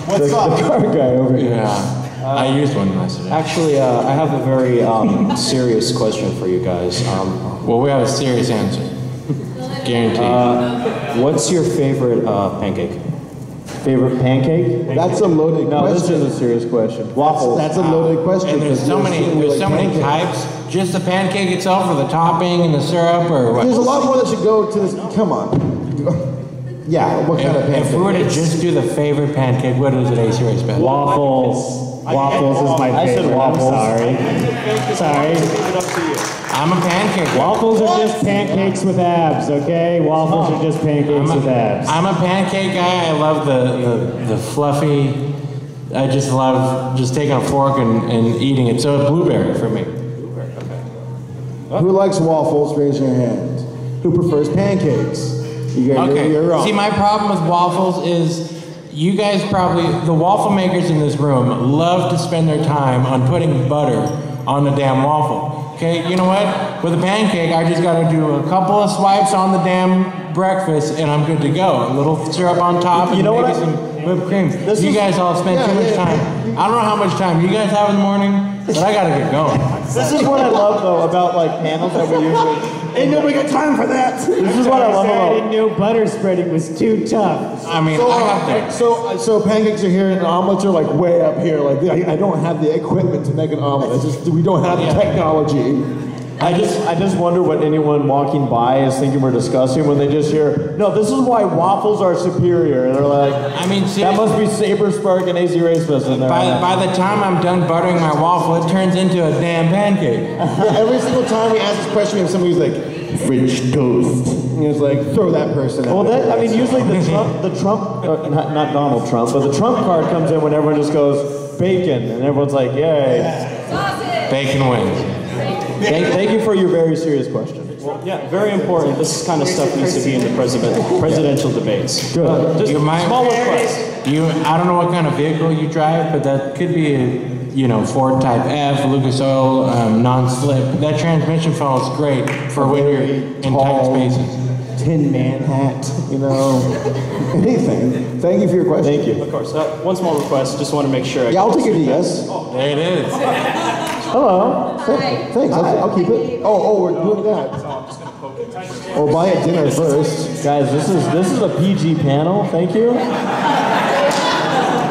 S3: What's up? The car guy over here.
S1: Yeah. I used one yesterday.
S15: Actually, I have a very serious question for you guys.
S1: Well, we have a serious answer. Guaranteed.
S15: What's your favorite pancake?
S3: Favorite pancake?
S2: That's a loaded question.
S3: No, this is a serious question. Waffles.
S2: That's a loaded question.
S1: And there's so many types. Just the pancake itself, or the topping and the syrup, or what?
S2: There's a lot more that should go to this. Come on. Yeah, what kind of pancake?
S1: If we were to just do the favorite pancake, what is it, ACRacebest?
S4: Waffles. Waffles is my favorite.
S3: I said waffles.
S4: Sorry.
S1: I'm a pancake.
S4: Waffles are just pancakes with abs, okay? Waffles are just pancakes with abs.
S1: I'm a pancake guy. I love the fluffy. I just love just taking a fork and eating it. So a blueberry for me.
S2: Who likes waffles? Raise your hand. Who prefers pancakes? You're wrong.
S1: See, my problem with waffles is you guys the waffle makers in this room love to spend their time on putting butter on the damn waffle. Okay, you know what? With a pancake, I just gotta do a couple of swipes on the damn breakfast and I'm good to go. A little syrup on top and maybe some whipped cream. You guys all spend too much time. I don't know how much time you guys have in the morning, but I gotta get going.
S3: This is what I love though about like panels that we usually.
S2: Ain't nobody got time for that.
S3: This is what I love about.
S15: knew butter spreading was too tough.
S1: I mean,
S2: so pancakes are here and omelets are like way up here. Like I don't have the equipment to make an omelet. It's just we don't have the technology.
S3: I just wonder what anyone walking by is thinking we're discussing when they just hear, no, this is why waffles are superior. And they're like,
S1: I mean,
S3: that must be Saberspark and ACRacebest in there.
S1: By the time I'm done buttering my waffle, it turns into a damn pancake.
S2: Every single time we ask this question, we have somebody who's like, French toast. And it's like, throw that person out.
S3: Well, I mean, usually the Trump, not Donald Trump, but the Trump card comes in when everyone just goes, bacon. And everyone's like, yay.
S1: Bacon wins.
S3: Thank you for your very serious question.
S15: Well, yeah, very important. This kind of stuff needs to be in the presidential debates.
S3: Good.
S15: Just small request.
S1: I don't know what kind of vehicle you drive, but that could be a, Ford Type F, Lucas Oil, non-slip. That transmission funnel is great for when you're in tight spaces.
S2: Tin Man hat, anything. Thank you for your question.
S15: Thank you. Of course. One small request. Just want to make sure.
S2: I'll take it to yes.
S1: There it is.
S2: Hello. Thanks. I'll keep it. Oh, we're doing that. Or buy a dinner first.
S3: Guys, this is a PG panel. Thank you.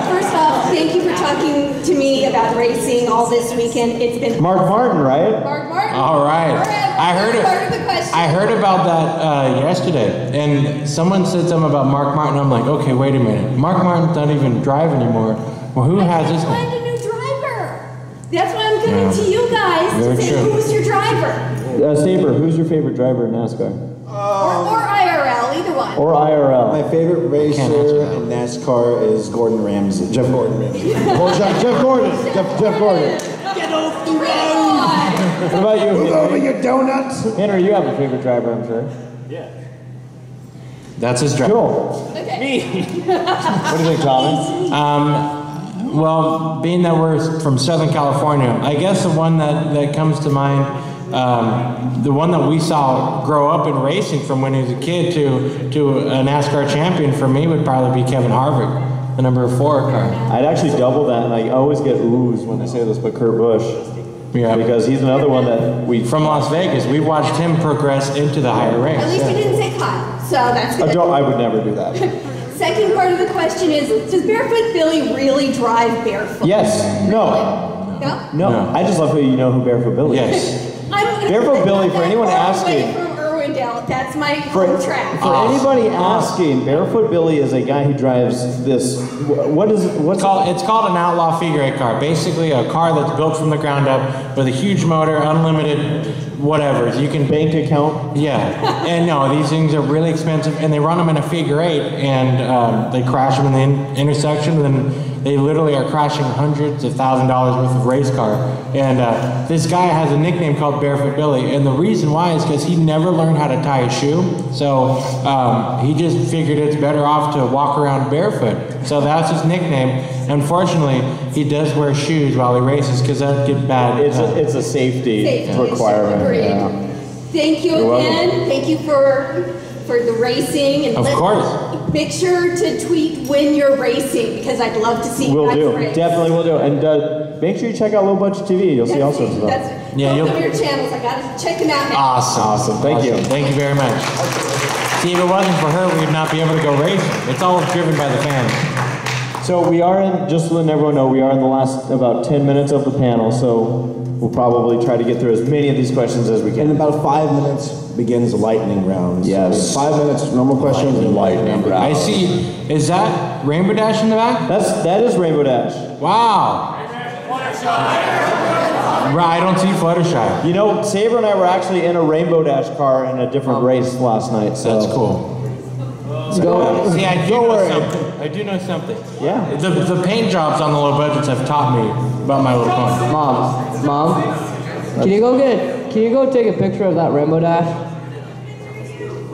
S16: First off, thank you for talking to me about racing all this weekend. It's been
S3: Mark Martin, right?
S16: Mark Martin.
S1: All right. I heard about that yesterday, and someone said something about Mark Martin. I'm like, okay, wait a minute. Mark Martin's not even drive anymore. Well, who has this thing?
S16: Find a new driver. That's why I'm coming to you guys to say who's your driver.
S3: Saber, who's your favorite driver in NASCAR?
S16: Or IRL, either one.
S3: Or IRL.
S2: My favorite racer in NASCAR is Gordon Ramsay. Jeff Gordon Ramsay. Or Jeff Gordon. Jeff Gordon.
S16: Get off the road.
S3: What about you?
S2: Move over your donuts.
S3: Henry, you have a favorite driver, I'm sure.
S15: Yeah.
S1: That's his driver.
S3: Cool.
S16: Okay.
S15: Me.
S3: What do you think, Tommy?
S1: Well, being that we're from Southern California, I guess the one that comes to mind, the one that we saw grow up in racing from when he was a kid to a NASCAR champion for me would probably be Kevin Harvick, the number 4 car.
S3: I'd actually double that, and I always get oohs when I say this, but Kurt Busch.
S1: Yeah.
S3: Because he's another one that
S1: from Las Vegas, we watched him progress into the higher ranks.
S16: At least you didn't say Kyle, so that's good.
S3: I would never do that.
S16: Second part of the question is, does Barefoot Billy really drive barefoot?
S3: Yes. No. No. I just love who you know who Barefoot Billy is.
S1: Yes.
S3: Barefoot Billy, for anyone asking.
S16: From Irwindale, that's my home track.
S3: For anybody asking, Barefoot Billy is a guy who drives this. It's
S1: called an outlaw figure 8 car. Basically, a car that's built from the ground up with a huge motor, unlimited whatever. You can
S3: bank account.
S1: Yeah, and no, these things are really expensive, and they run them in a figure 8, and they crash them in the intersection, and then they literally are crashing hundreds of $1,000s worth of race car. And this guy has a nickname called Barefoot Billy, and the reason why is because he never learned how to tie a shoe, so he just figured it's better off to walk around barefoot. So that's his nickname. Unfortunately, he does wear shoes while he races because that get bad.
S3: It's a safety requirement. Yeah.
S16: Thank you again. Thank you for the racing. And
S1: of course.
S16: Make sure to tweet when you're racing because I'd love to see you guys race.
S3: Definitely will do. And make sure you check out Low Budget TV. You'll see all sorts of stuff.
S16: Both of your channels. I gotta check them out now.
S1: Awesome. Thank you. Thank you very much. See, if it wasn't for her, we'd not be able to go racing. It's all driven by the fans.
S3: So we are in, just to let everyone know, we are in the last about 10 minutes of the panel, so we'll probably try to get through as many of these questions as we can.
S2: In about 5 minutes begins the lightning round.
S3: Yes.
S2: 5 minutes, normal questions, and lightning round.
S1: I see. Is that Rainbow Dash in the back?
S3: That is Rainbow Dash.
S1: Wow. Right, I don't see Fluttershy.
S3: You know, Saber and I were actually in a Rainbow Dash car in a different race last night. So.
S1: That's cool. See, I do know something.
S3: Yeah.
S1: The paint jobs on the low budgets have taught me about My Little Pony.
S11: Mom, can you go take a picture of that Rainbow Dash?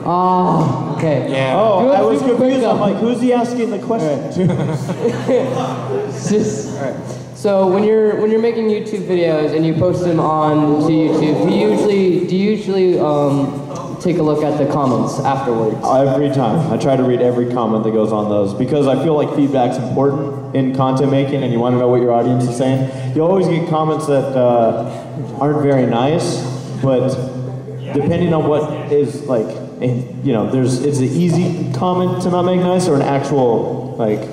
S11: Oh, okay.
S1: Yeah.
S3: Oh, I was confused. I'm like, who's he asking the question?
S11: Alright. So when you're making YouTube videos and you post them on to YouTube, do you usually take a look at the comments afterwards?
S3: Every time. I try to read every comment that goes on those because I feel like feedback's important in content making and you want to know what your audience is saying. You always get comments that aren't very nice, but depending on what is like you know, it's an easy comment to not make nice, or an actual like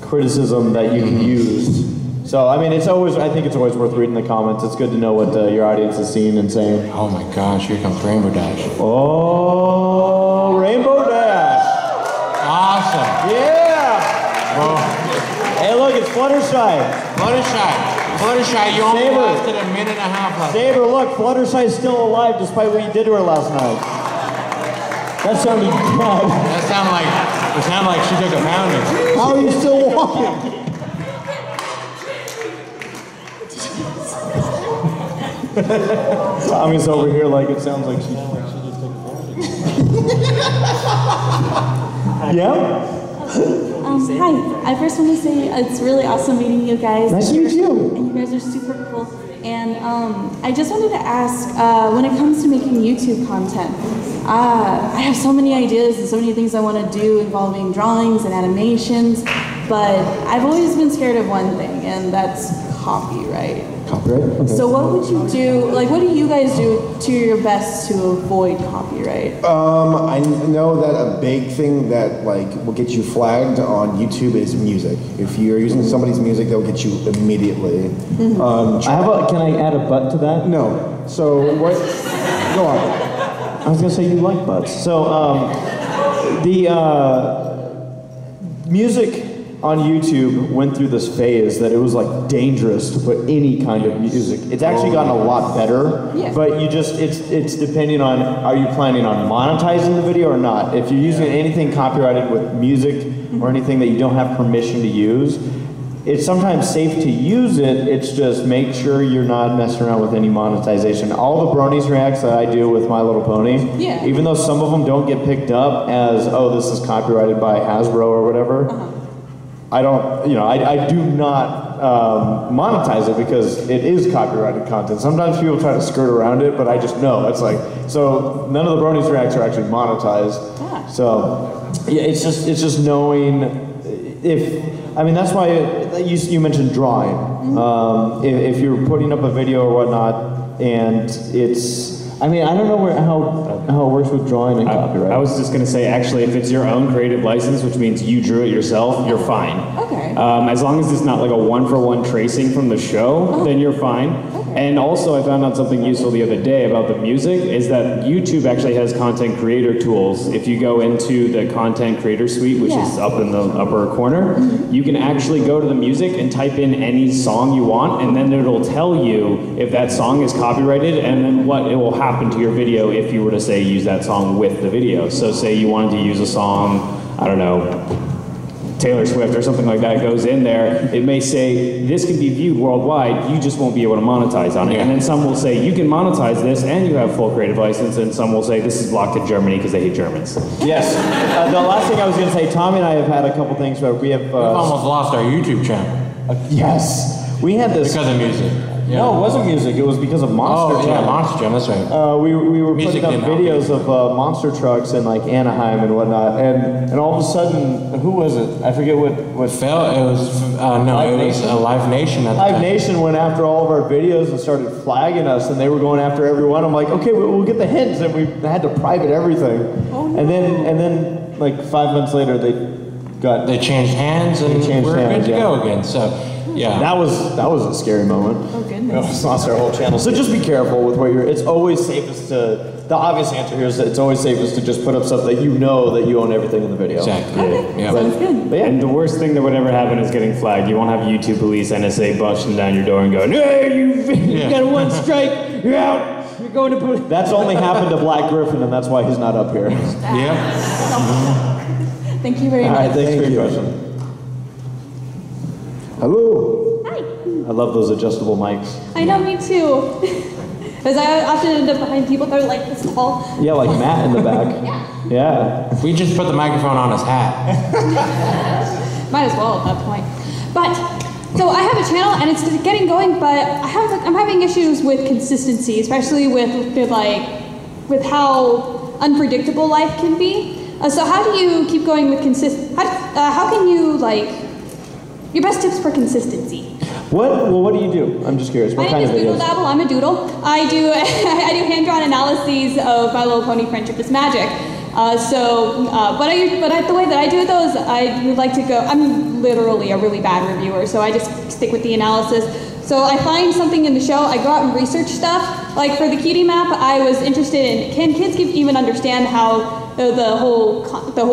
S3: criticism that you can use. So I mean, I think it's always worth reading the comments. It's good to know what your audience is seeing and saying.
S1: Oh my gosh, here comes Rainbow Dash.
S3: Oh, Rainbow Dash!
S1: Awesome.
S3: Yeah.
S1: Well,
S3: hey, look, it's Fluttershy.
S1: Fluttershy, you only lasted a minute and a half left.
S3: Saber, look, Fluttershy's still alive despite what you did to her last night. That sounded bad.
S1: It sounded like she took a pounding.
S3: How are you still walking? Tommy's over here like it sounds like she just took a pounding. Yeah?
S16: Hi. I first want to say it's really awesome meeting you guys.
S3: Nice to meet you.
S16: And you guys are super cool. And I just wanted to ask, when it comes to making YouTube content, I have so many ideas and so many things I want to do involving drawings and animations, but I've always been scared of one thing, and that's copyright.
S3: Copyright? Okay.
S16: So what would you do, like what do you guys do to your best to avoid copyright?
S2: I know that a big thing that like will get you flagged on YouTube is music. If you're using somebody's music, they'll get you immediately.
S3: Can I add a but to that?
S2: No. So what? Go on.
S3: I was gonna say you like butts. So the music on YouTube went through this phase that it was like dangerous to put any kind of music. It's actually gotten a lot better, but it's depending on, are you planning on monetizing the video or not? If you're using anything copyrighted with music or anything that you don't have permission to use, it's sometimes safe to use it, it's just make sure you're not messing around with any monetization. All the Bronies reacts that I do with My Little Pony, even though some of them don't get picked up as, oh, this is copyrighted by Hasbro or whatever, I don't, I do not monetize it because it is copyrighted content. Sometimes people try to skirt around it, but I just know. It's like, so none of the Bronies reacts are actually monetized. So, yeah, it's just knowing that's why you mentioned drawing. If you're putting up a video or whatnot, and I don't know how it works with drawing and copyright.
S4: I was just going to say, actually, if it's your own creative license, which means you drew it yourself, you're fine.
S16: Okay.
S4: As long as it's not like a one-for-one tracing from the show, then you're fine. Okay. And also, I found out something useful the other day about the music, is that YouTube actually has content creator tools. If you go into the content creator suite, which is up in the upper corner, you can actually go to the music and type in any song you want, and then it'll tell you if that song is copyrighted, and then what it will happen to your video if you were to say use that song with the video. So say you wanted to use a song, I don't know, Taylor Swift or something like that goes in there, it may say this can be viewed worldwide, you just won't be able to monetize on it. And then some will say you can monetize this and you have full creative license, and some will say this is blocked in Germany because they hate Germans.
S3: Yes. The last thing I was going to say, Tommy and I have had a couple things where we have...
S1: We've almost lost our YouTube channel.
S3: Yes. We had this...
S1: Because of music.
S3: No, it wasn't music. It was because of Monster Jam.
S1: Yeah, Monster Jam, that's right.
S3: We were putting up videos of monster trucks in like Anaheim and whatnot, and all of a sudden, who was it? I forget what
S1: fell. It was Live Nation.
S3: Live Nation went after all of our videos and started flagging us, and they were going after everyone. I'm like, okay, we'll get the hints, and we had to private everything. Oh, no. And then like 5 months later, they
S1: changed hands, and we're good to go again. So. Yeah,
S3: that was a scary moment.
S16: Oh goodness!
S3: We lost our whole channel. So just be careful with what it's always safest to. The obvious answer here is that it's always safest to just put up stuff that you know that you own everything in the video.
S1: Exactly.
S16: Okay. Yeah. Sounds good.
S4: But and the worst thing that would ever happen is getting flagged. You won't have YouTube police, NSA busting down your door and going, "Hey, you got a one strike. You're out. You're going to police."
S3: That's only happened to Black Griffin, and that's why he's not up here.
S16: Thank you very much.
S3: All right. Thanks for your question.
S2: Hello.
S16: Hi.
S3: I love those adjustable mics.
S16: I know, me too. Because I often end up behind people that are like this tall.
S3: Yeah, like Matt in the back. Yeah.
S1: We just put the microphone on his hat.
S16: Might as well at that point. But, so I have a channel and it's getting going, but I'm having issues with consistency, especially with how unpredictable life can be. So how do you keep going with how can you your best tips for consistency?
S3: What do you do? I'm just curious. What
S17: My
S3: kind
S17: name
S3: of
S17: is Doodle
S3: videos?
S17: Dabble. I'm a doodle. I do I do hand-drawn analyses of My Little Pony: Friendship is Magic. But the way that I do those, I would like to go. I'm literally a really bad reviewer, so I just stick with the analysis. So I find something in the show, I go out and research stuff. Like for the cutie map, I was interested in, can kids even understand how the whole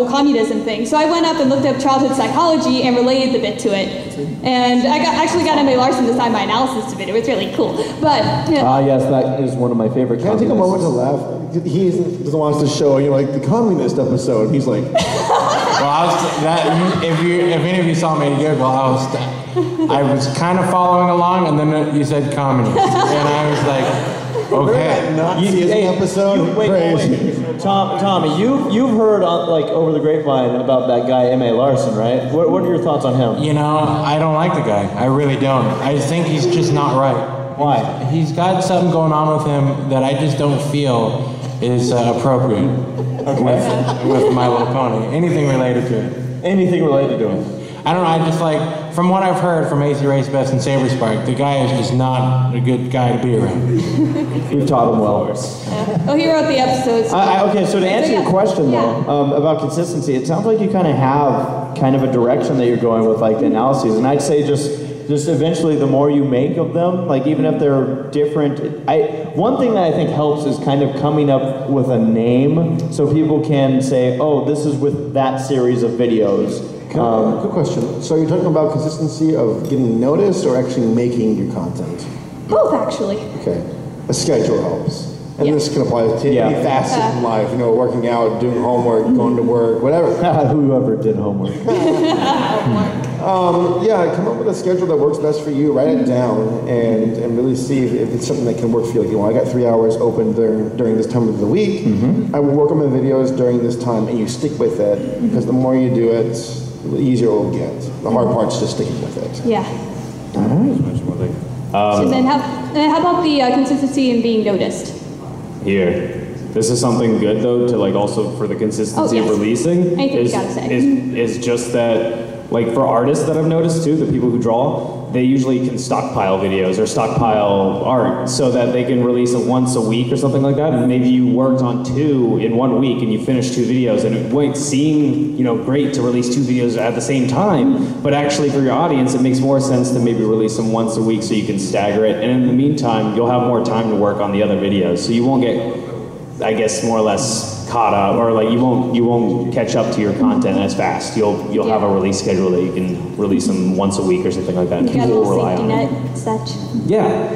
S17: communism thing? So I went up and looked up childhood psychology and related the bit to it. And I actually got Emily Larson to sign my analysis of it. It was really cool. But
S3: Yes, that is one of my favorite.
S2: Can I take a moment to laugh? He doesn't want us to show, like the communist episode. He's like,
S1: well, if any of you saw me giggle, I was kind of following along, and then you said communist, and I was like, okay.
S2: Nazism episode.
S3: Wait. Tommy, you've heard over the grapevine about that guy M.A. Larson, right? What are your thoughts on him?
S1: I don't like the guy. I really don't. I think he's just not right.
S3: Why?
S1: He's got something going on with him that I just don't feel is appropriate with My Little Pony. Anything related to it.
S3: Anything related to him.
S1: I don't know, I just like, from what I've heard from ACRacebest and Saberspark, the guy is just not a good guy to be around.
S3: We've taught him well.
S17: Oh, he wrote the episodes.
S3: Okay, so to answer your question though, about consistency, it sounds like you kind of have a direction that you're going with like the analyses, and I'd say just eventually the more you make of them, like even if they're different, one thing that I think helps is kind of coming up with a name so people can say, oh, this is with that series of videos.
S2: Good question. So you're talking about consistency of getting noticed or actually making your content?
S17: Both, actually.
S2: Okay. A schedule helps. And this can apply to any facet in life, working out, doing homework, going to work, whatever.
S3: Whoever did homework.
S2: Come up with a schedule that works best for you, write it down, and really see if it's something that can work for you. Like, I got 3 hours open during this time of the week. I will work on my videos during this time, and you stick with it, because the more you do it, the easier it will get. The hard part's just sticking with it.
S17: Yeah.
S3: All right.
S17: And then how about the consistency in being noticed?
S4: Here. This is something good though to also for the consistency of releasing.
S17: Anything you gotta say.
S4: Is just that for artists that I've noticed too, the people who draw, they usually can stockpile videos or stockpile art so that they can release it once a week or something like that. And maybe you worked on 2 in 1 week and you finished 2 videos, and it won't seem great to release 2 videos at the same time, but actually for your audience it makes more sense to maybe release them once a week so you can stagger it, and in the meantime you'll have more time to work on the other videos, so you won't get, I guess, more or less caught up, or you won't catch up to your content as fast. You'll have a release schedule that you can release them once a week or something like that. And people will rely on it.
S17: Such.
S4: Yeah.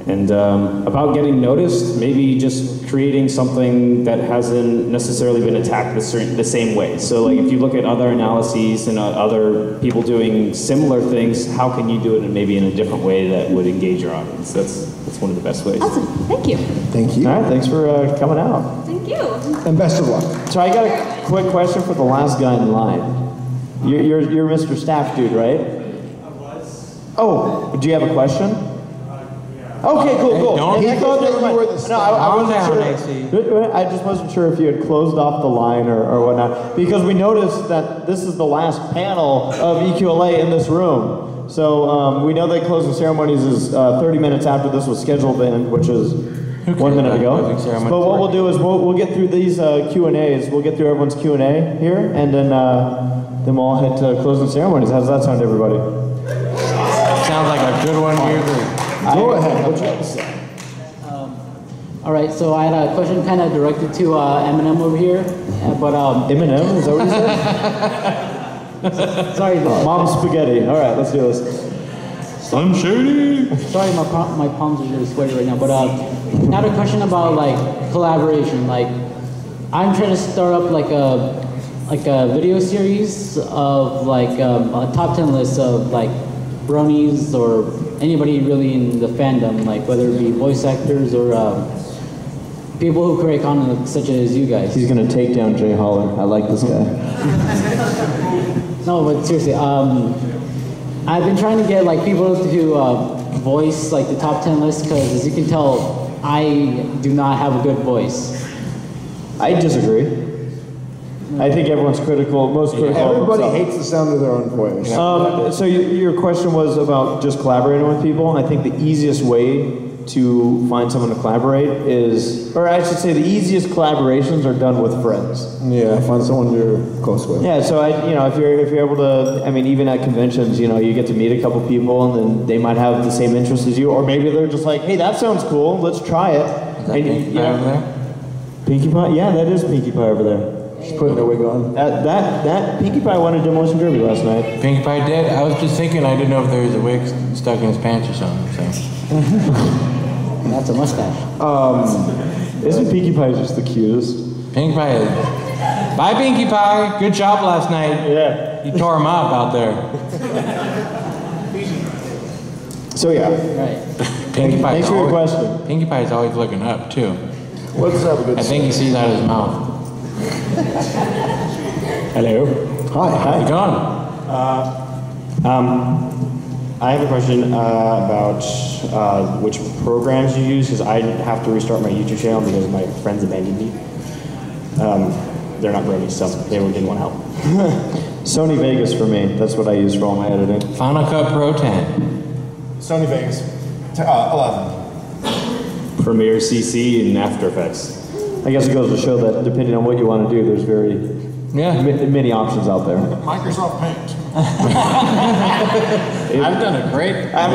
S4: And about getting noticed, maybe just creating something that hasn't necessarily been attacked the same way. So if you look at other analyses and other people doing similar things, how can you do it maybe in a different way that would engage your audience? That's one of the best ways.
S17: Awesome. Thank you.
S2: Thank you.
S3: All right, thanks for coming out.
S17: Thank you.
S2: And best of luck.
S3: So I got a quick question for the last guy in line. You're Mr. Staff Dude, right? I was. Oh, do you have a question? Okay, cool.
S2: He thought that you were the staff.
S3: I wasn't sure. I just wasn't sure if you had closed off the line or whatnot, because we noticed that this is the last panel of EQLA in this room. So we know that closing ceremonies is 30 minutes after this was scheduled to end, which is 1 minute ago. But what we'll do is we'll get through these Q&As. We'll get through everyone's Q&A here, and then we'll all head to closing ceremonies. How does that sound to everybody?
S1: Sounds like a good one. We agree.
S2: Go ahead. What you have to say?
S6: All right, so I had a question kind of directed to Eminem over here, but
S3: Eminem, is that what you said?
S6: Sorry,
S3: Mom spaghetti. All right, let's do this.
S1: Slim Shady.
S6: Sorry, my palms are really sweaty right now. But I had a question about collaboration. I'm trying to start up a video series of a top 10 list of bronies or anybody really in the fandom, whether it be voice actors or people who create content such as you guys.
S3: He's gonna take down Jay Holler. I like this guy.
S6: No, but seriously, I've been trying to get people to voice the top 10 list, because as you can tell, I do not have a good voice.
S3: I disagree. I think everyone's critical, most critical.
S2: Everybody hates the sound of their own voice.
S3: So your question was about just collaborating with people. I think the easiest way to find someone to collaborate is, or I should say the easiest collaborations are done with friends.
S2: Yeah, find someone you're close with.
S3: Yeah, so if you're able to, I mean, even at conventions, you get to meet a couple people and then they might have the same interests as you, or maybe they're just like, hey, that sounds cool, let's try it.
S1: Is that Pinkie Pie over there?
S3: Pinkie Pie? Yeah, that is Pinkie Pie over there.
S2: She's putting her wig on.
S3: That Pinkie Pie won a Demolition Derby last night.
S1: Pinkie Pie did? I was just thinking, I didn't know if there was a wig stuck in his pants or something, so.
S11: That's a mustache.
S3: Isn't Pinkie Pie just the cutest?
S1: Pinkie Pie is. Bye, Pinkie Pie. Good job last night.
S3: Yeah.
S1: You tore him up out there.
S3: So yeah.
S11: Right.
S1: Pinkie Pie.
S3: Thanks for your question.
S1: Pinkie Pie is always looking up too.
S2: What's up, good
S1: I think he sees out of his mouth.
S3: Hello.
S2: Hi.
S1: How's it going?
S13: I have a question about which programs you use, because I have to restart my YouTube channel because my friends abandoned me. They're not Brony, so they didn't want help.
S3: Sony Vegas for me. That's what I use for all my editing.
S1: Final Cut Pro 10.
S5: Sony Vegas, 11.
S4: Premiere CC and After Effects.
S3: I guess it goes to show that depending on what you want to do, there's very many options out there.
S5: Microsoft Paint.
S1: I've done a great.
S3: I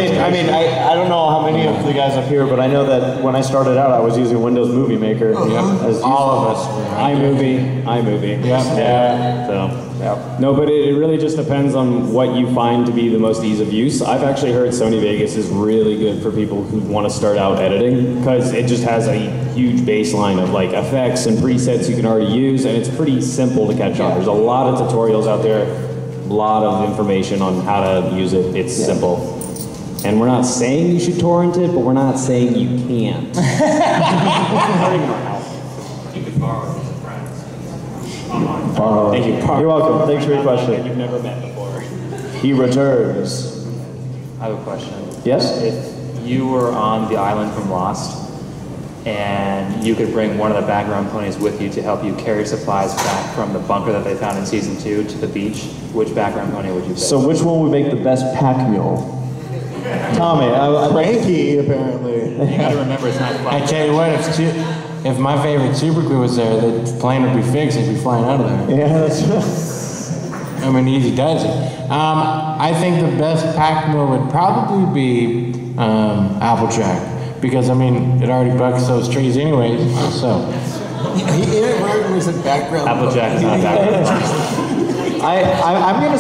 S3: don't know how many of the guys up here, but I know that when I started out, I was using Windows Movie Maker. As
S1: all of us.
S4: iMovie.
S1: Yeah.
S4: So. No, but it really just depends on what you find to be the most ease of use. I've actually heard Sony Vegas is really good for people who want to start out editing, because it just has a huge baseline of like effects and presets you can already use, and it's pretty simple to catch on. There's a lot of tutorials out there, a lot of information on how to use it. It's simple. And we're not saying you should torrent it, but we're not saying you can't.
S8: You could borrow it as a friend.
S3: Thank you. You're welcome. Thanks for your question.
S8: You've never met before.
S3: He returns.
S8: I have a question.
S3: Yes?
S8: If you were on the island from Lost, and you could bring one of the background ponies with you to help you carry supplies back from the bunker that they found in season 2 to the beach, which background pony would you pick?
S3: So which one would make the best pack mule? Tommy,
S2: Frankie, apparently.
S8: You gotta remember, it's not
S1: I tell you what, if my favorite super glue was there, the plane would be fixed. It'd be flying out of there.
S3: Yeah, that's right.
S1: I mean, easy does it. I think the best pack mule would probably be Applejack, because I mean, it already bucks those trees anyways. So.
S5: He inadvertently when he said background.
S8: Applejack is not background.
S3: I'm gonna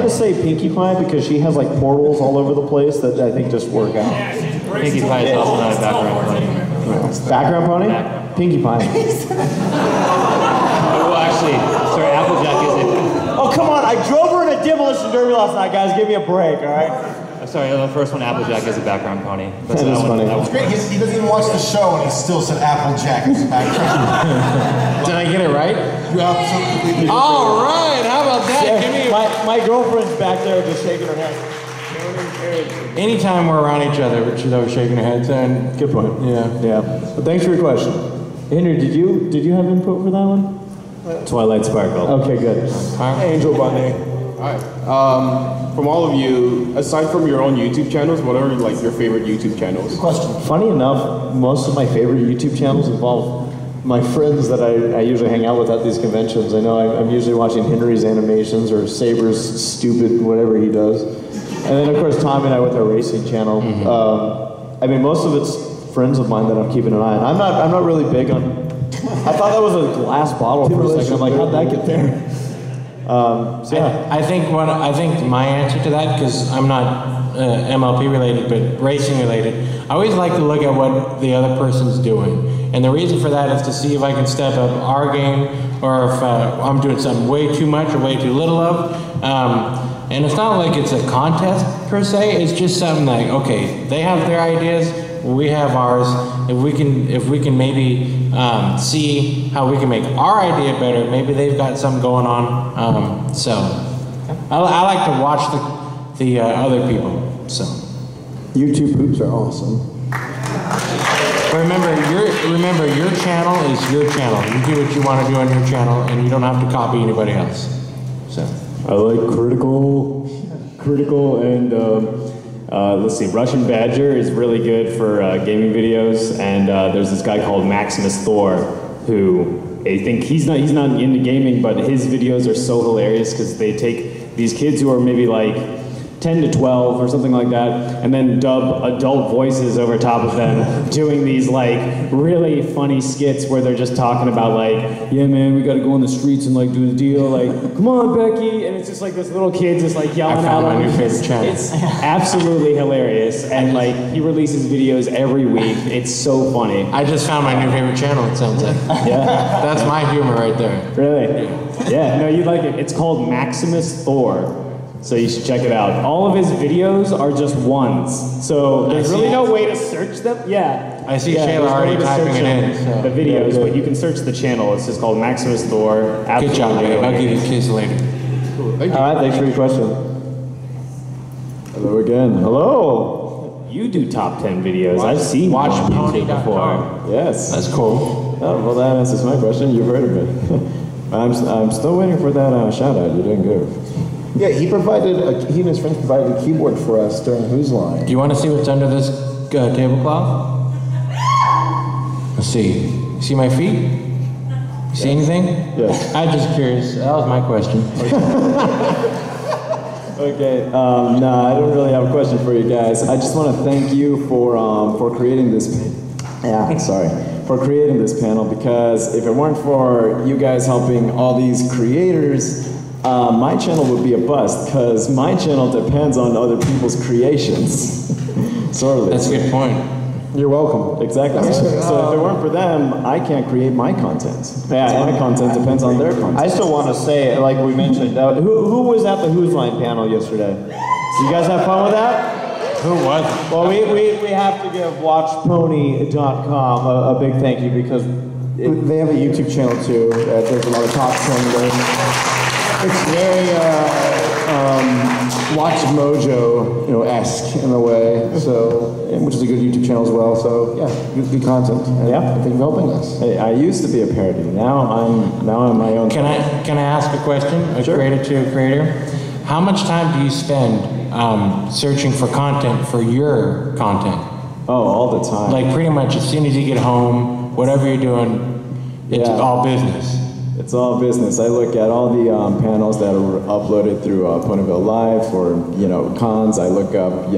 S3: say Pinkie Pie, because she has like portals all over the place that I think just work out.
S8: Pinkie Pie is also not a background pony.
S3: Background pony? Pinkie Pie.
S8: Well, actually, sorry, Applejack is a...
S3: Oh, come on, I drove her in a Demolition Derby last night, guys. Give me a break, all right?
S8: Sorry, the first one, Applejack, is a background pony.
S3: That is funny.
S5: It's great. He doesn't even watch the show, and he still said Applejack as a background.
S1: Did I get it right?
S5: You absolutely did.
S1: All right, how about that?
S3: Yeah,
S1: Give me
S3: my girlfriend's back there just shaking her head.
S1: Anytime we're around each other, she's always shaking her head. And
S3: good point.
S1: Yeah.
S3: But thanks for your question. Henry, did you have input for that one?
S4: Twilight Sparkle.
S3: Okay, good.
S2: Angel Bunny.
S18: Alright. From all of you, aside from your own YouTube channels, what are like your favorite YouTube channels?
S5: Good question.
S3: Funny enough, most of my favorite YouTube channels involve my friends that I usually hang out with at these conventions. I know I'm usually watching Henry's animations or Saber's stupid whatever he does. And then of course Tommy and I with our racing channel. I mean, most of it's friends of mine that I'm keeping an eye on. I'm not really big on. I thought that was a glass bottle for a second. I'm like, how'd that get there? So yeah.
S1: I think my answer to that, because I'm not MLP related, but racing related, I always like to look at what the other person's doing. And the reason for that is to see if I can step up our game, or if I'm doing something way too much or way too little of. And it's not like it's a contest per se, it's just something like, okay, they have their ideas, we have ours. If we can maybe see how we can make our idea better, maybe they've got something going on. So I like to watch the other people. So
S2: YouTube poops are awesome.
S1: Remember, your channel is your channel. You do what you want to do on your channel, and you don't have to copy anybody else. So
S4: I like critical, and let's see, Russian Badger is really good for gaming videos, and there's this guy called Maximus Thor, who I think he's not into gaming, but his videos are so hilarious because they take these kids who are maybe like 10 to 12 or something like that, and then dub adult voices over top of them doing these like really funny skits where they're just talking about like, yeah man, we gotta go on the streets and like do the deal, like, come on Becky, and it's just like this little kid just like yelling out on him. It's absolutely hilarious, and like he releases videos every week. It's so funny.
S1: I just found my new favorite channel, it sounds like.
S4: Yeah.
S1: That's my humor right there.
S4: Really? Yeah, no, you'd like it. It's called Maximus Thor. So you should check it out. All of his videos are just ones. So there's really no way to search them. Yeah.
S1: I see Shayla already typing it in. So.
S4: The videos, but you can search the channel. It's just called Maximus Thor.
S1: Good job, babe. I'll give you a kiss later.
S3: Cool. All right, thanks for your question. Hello again. Hello.
S4: You do top 10 videos. I've seen you on YouTube before.
S3: Yes.
S1: That's cool.
S3: Oh, well, that answers my question. You've heard of it. I'm still waiting for that shout out. You're doing good.
S2: Yeah, he and his friends provided a keyboard for us during Who's Line.
S1: Do you want to see what's under this tablecloth? Let's see. You see my feet? You see anything?
S3: Yes.
S1: I'm just curious. That was my question.
S3: Okay. No, I don't really have a question for you guys. I just want to thank you for creating this. For creating this panel, because if it weren't for you guys helping all these creators, my channel would be a bust, because my channel depends on other people's creations. Sort of.
S1: That's a good point.
S3: You're welcome. Exactly. So if it weren't for them, I can't create my content.
S13: Yeah,
S3: my content depends on their content.
S13: I still want to say, like we mentioned, who was at the Who's Line panel yesterday? So you guys have fun with that?
S1: Who was?
S13: Well, we have to give WatchPony.com a big thank you, because
S2: they have a YouTube channel too. There's a lot of talks on there. It's very Watch Mojo, esque in a way. So, which is a good YouTube channel as well. So yeah, good content. And
S3: yeah,
S2: thank you for helping us.
S3: Hey, I used to be a parody. Now I'm my own.
S1: Can I ask a question?
S3: Sure.
S1: Creator to a creator. How much time do you spend searching for content for your content?
S3: Oh, all the time.
S1: Like pretty much as soon as you get home, whatever you're doing, it's all business.
S3: It's all business. I look at all the panels that are uploaded through Ponyville Live or cons. I look up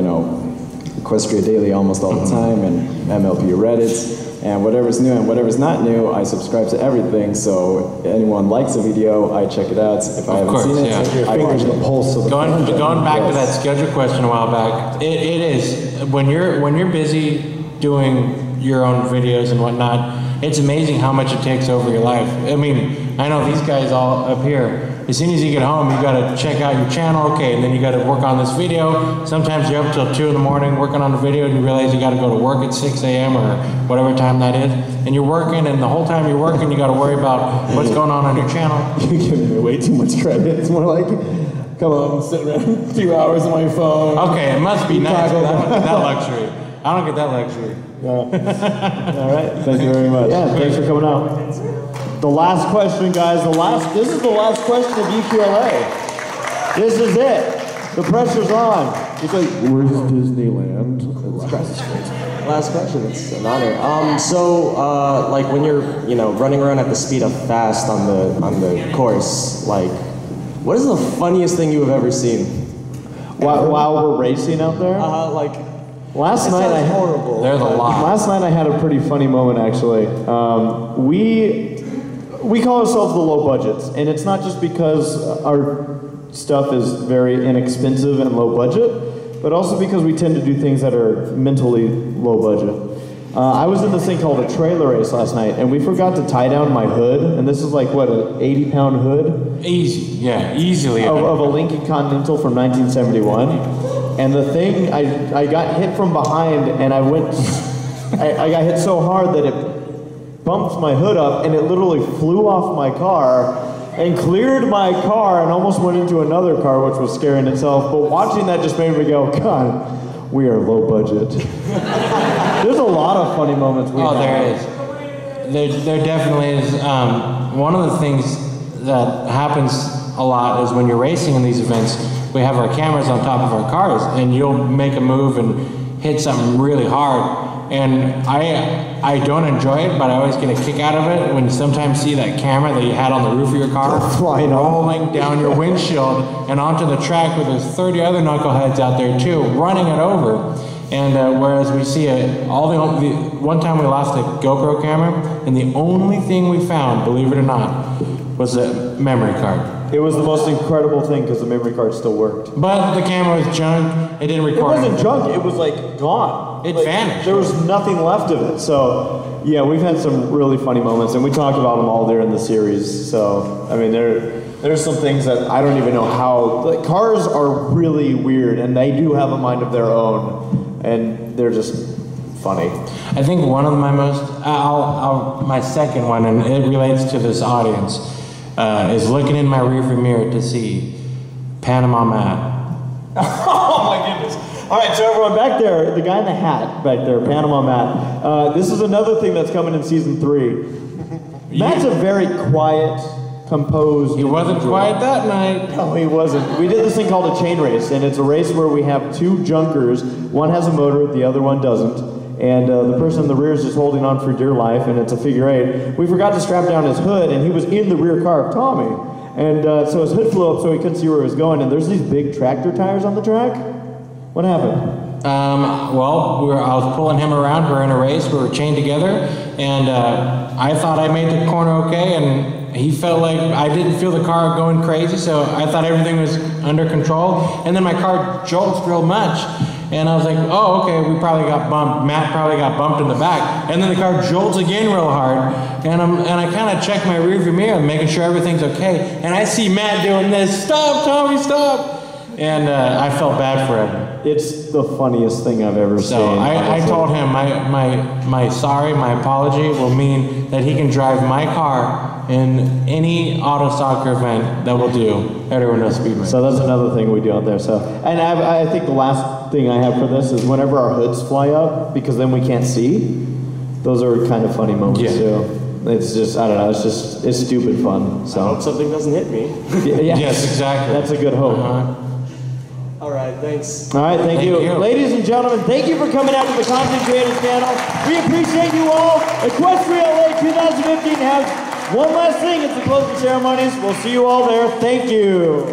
S3: Equestria Daily almost all the time, and MLP Reddits, and whatever's new and whatever's not new, I subscribe to everything. So anyone likes a video, I check it out. If I haven't seen it, I watch the pulse of the
S1: Going back to that schedule question a while back, it is when you're busy doing your own videos and whatnot. It's amazing how much it takes over your life. I mean, I know these guys all up here, as soon as you get home, you gotta check out your channel, okay, and then you gotta work on this video. Sometimes you're up till 2 in the morning working on the video and you realize you gotta go to work at 6 a.m. or whatever time that is. And you're working, and the whole time you're working, you gotta worry about what's going on your channel.
S2: You're giving me way too much credit. It's more like, come on, sit around 2 hours on my phone.
S1: Okay, it must be nice. I don't get that luxury. I don't get that luxury.
S3: All right, thank you very much.
S13: Yeah, thanks for coming out. The last question, guys. This is the last question of EQLA. This is it. The pressure's on.
S2: It's like, where's Disneyland?
S19: Last question. It's an honor. Like when you're, running around at the speed of fast on the course, like, what is the funniest thing you have ever seen?
S13: While we're racing out there? Last night I had a pretty funny moment actually. We call ourselves the low budgets, and it's not just because our stuff is very inexpensive and low budget, but also because we tend to do things that are mentally low budget. I was in this thing called a trailer race last night, and we forgot to tie down my hood, and this is like what, an 80-pound hood?
S1: Easily.
S13: Of a Lincoln Continental from 1971. And the thing, I got hit from behind, and I got hit so hard that it bumped my hood up, and it literally flew off my car and cleared my car and almost went into another car, which was scary in itself. But watching that just made me go, God, we are low budget. There's a
S3: lot of funny moments we have.
S1: There is. There definitely is. One of the things that happens a lot is when you're racing in these events, we have our cameras on top of our cars, and you'll make a move and hit something really hard. And I don't enjoy it, but I always get a kick out of it when you sometimes see that camera that you had on the roof of your car rolling down your windshield and onto the track where there's 30 other knuckleheads out there too, running it over. And whereas we see one time we lost a GoPro camera, and the only thing we found, believe it or not, was a memory card.
S3: It was the most incredible thing because the memory card still worked.
S1: But the camera was junk. It didn't record.
S3: It wasn't junk. It was like gone.
S1: It vanished.
S3: There was nothing left of it. So yeah, we've had some really funny moments, and we talked about them all there in the series. So I mean, there's some things that I don't even know how. Like, cars are really weird, and they do have a mind of their own. And they're just funny.
S1: I think one of my my second one, and it relates to this audience, is looking in my rearview mirror to see Panama Matt.
S3: Oh my goodness. All right, so everyone back there, the guy in the hat back there, Panama Matt. This is another thing that's coming in season 3. Matt's a very quiet, composed.
S1: He wasn't quiet that night.
S3: No, he wasn't. We did this thing called a chain race, and it's a race where we have 2 junkers. One has a motor, the other one doesn't. And the person in the rear is just holding on for dear life, and it's a figure 8. We forgot to strap down his hood, and he was in the rear car of Tommy. And so his hood flew up so he couldn't see where he was going, and there's these big tractor tires on the track. What happened?
S1: Well, I was pulling him around. We were in a race. We were chained together, and I thought I made the corner okay, and he felt like I didn't feel the car going crazy, so I thought everything was under control. And then my car jolts real much, and I was like, oh, okay, we probably got bumped. Matt probably got bumped in the back. And then the car jolts again real hard, and I kind of check my rearview mirror, making sure everything's okay. And I see Matt doing this. Stop, Tommy, stop! And I felt bad for him.
S3: It's the funniest thing I've ever seen.
S1: So I told him my apology will mean that he can drive my car in any auto soccer event that we'll do at Irwindale Speedway.
S3: So that's another thing we do out there. So, and I think the last thing I have for this is whenever our hoods fly up, because then we can't see, those are kind of funny moments too. It's just, I don't know, it's stupid fun. So.
S19: I hope something doesn't hit me.
S1: Yes, exactly.
S3: That's a good hope.
S19: All right, thanks.
S3: All right, thank you. Ladies and gentlemen, thank you for coming out to the Content Creators Panel. We appreciate you all. Equestria LA 2015 has one last thing. It's the closing ceremonies. We'll see you all there. Thank you.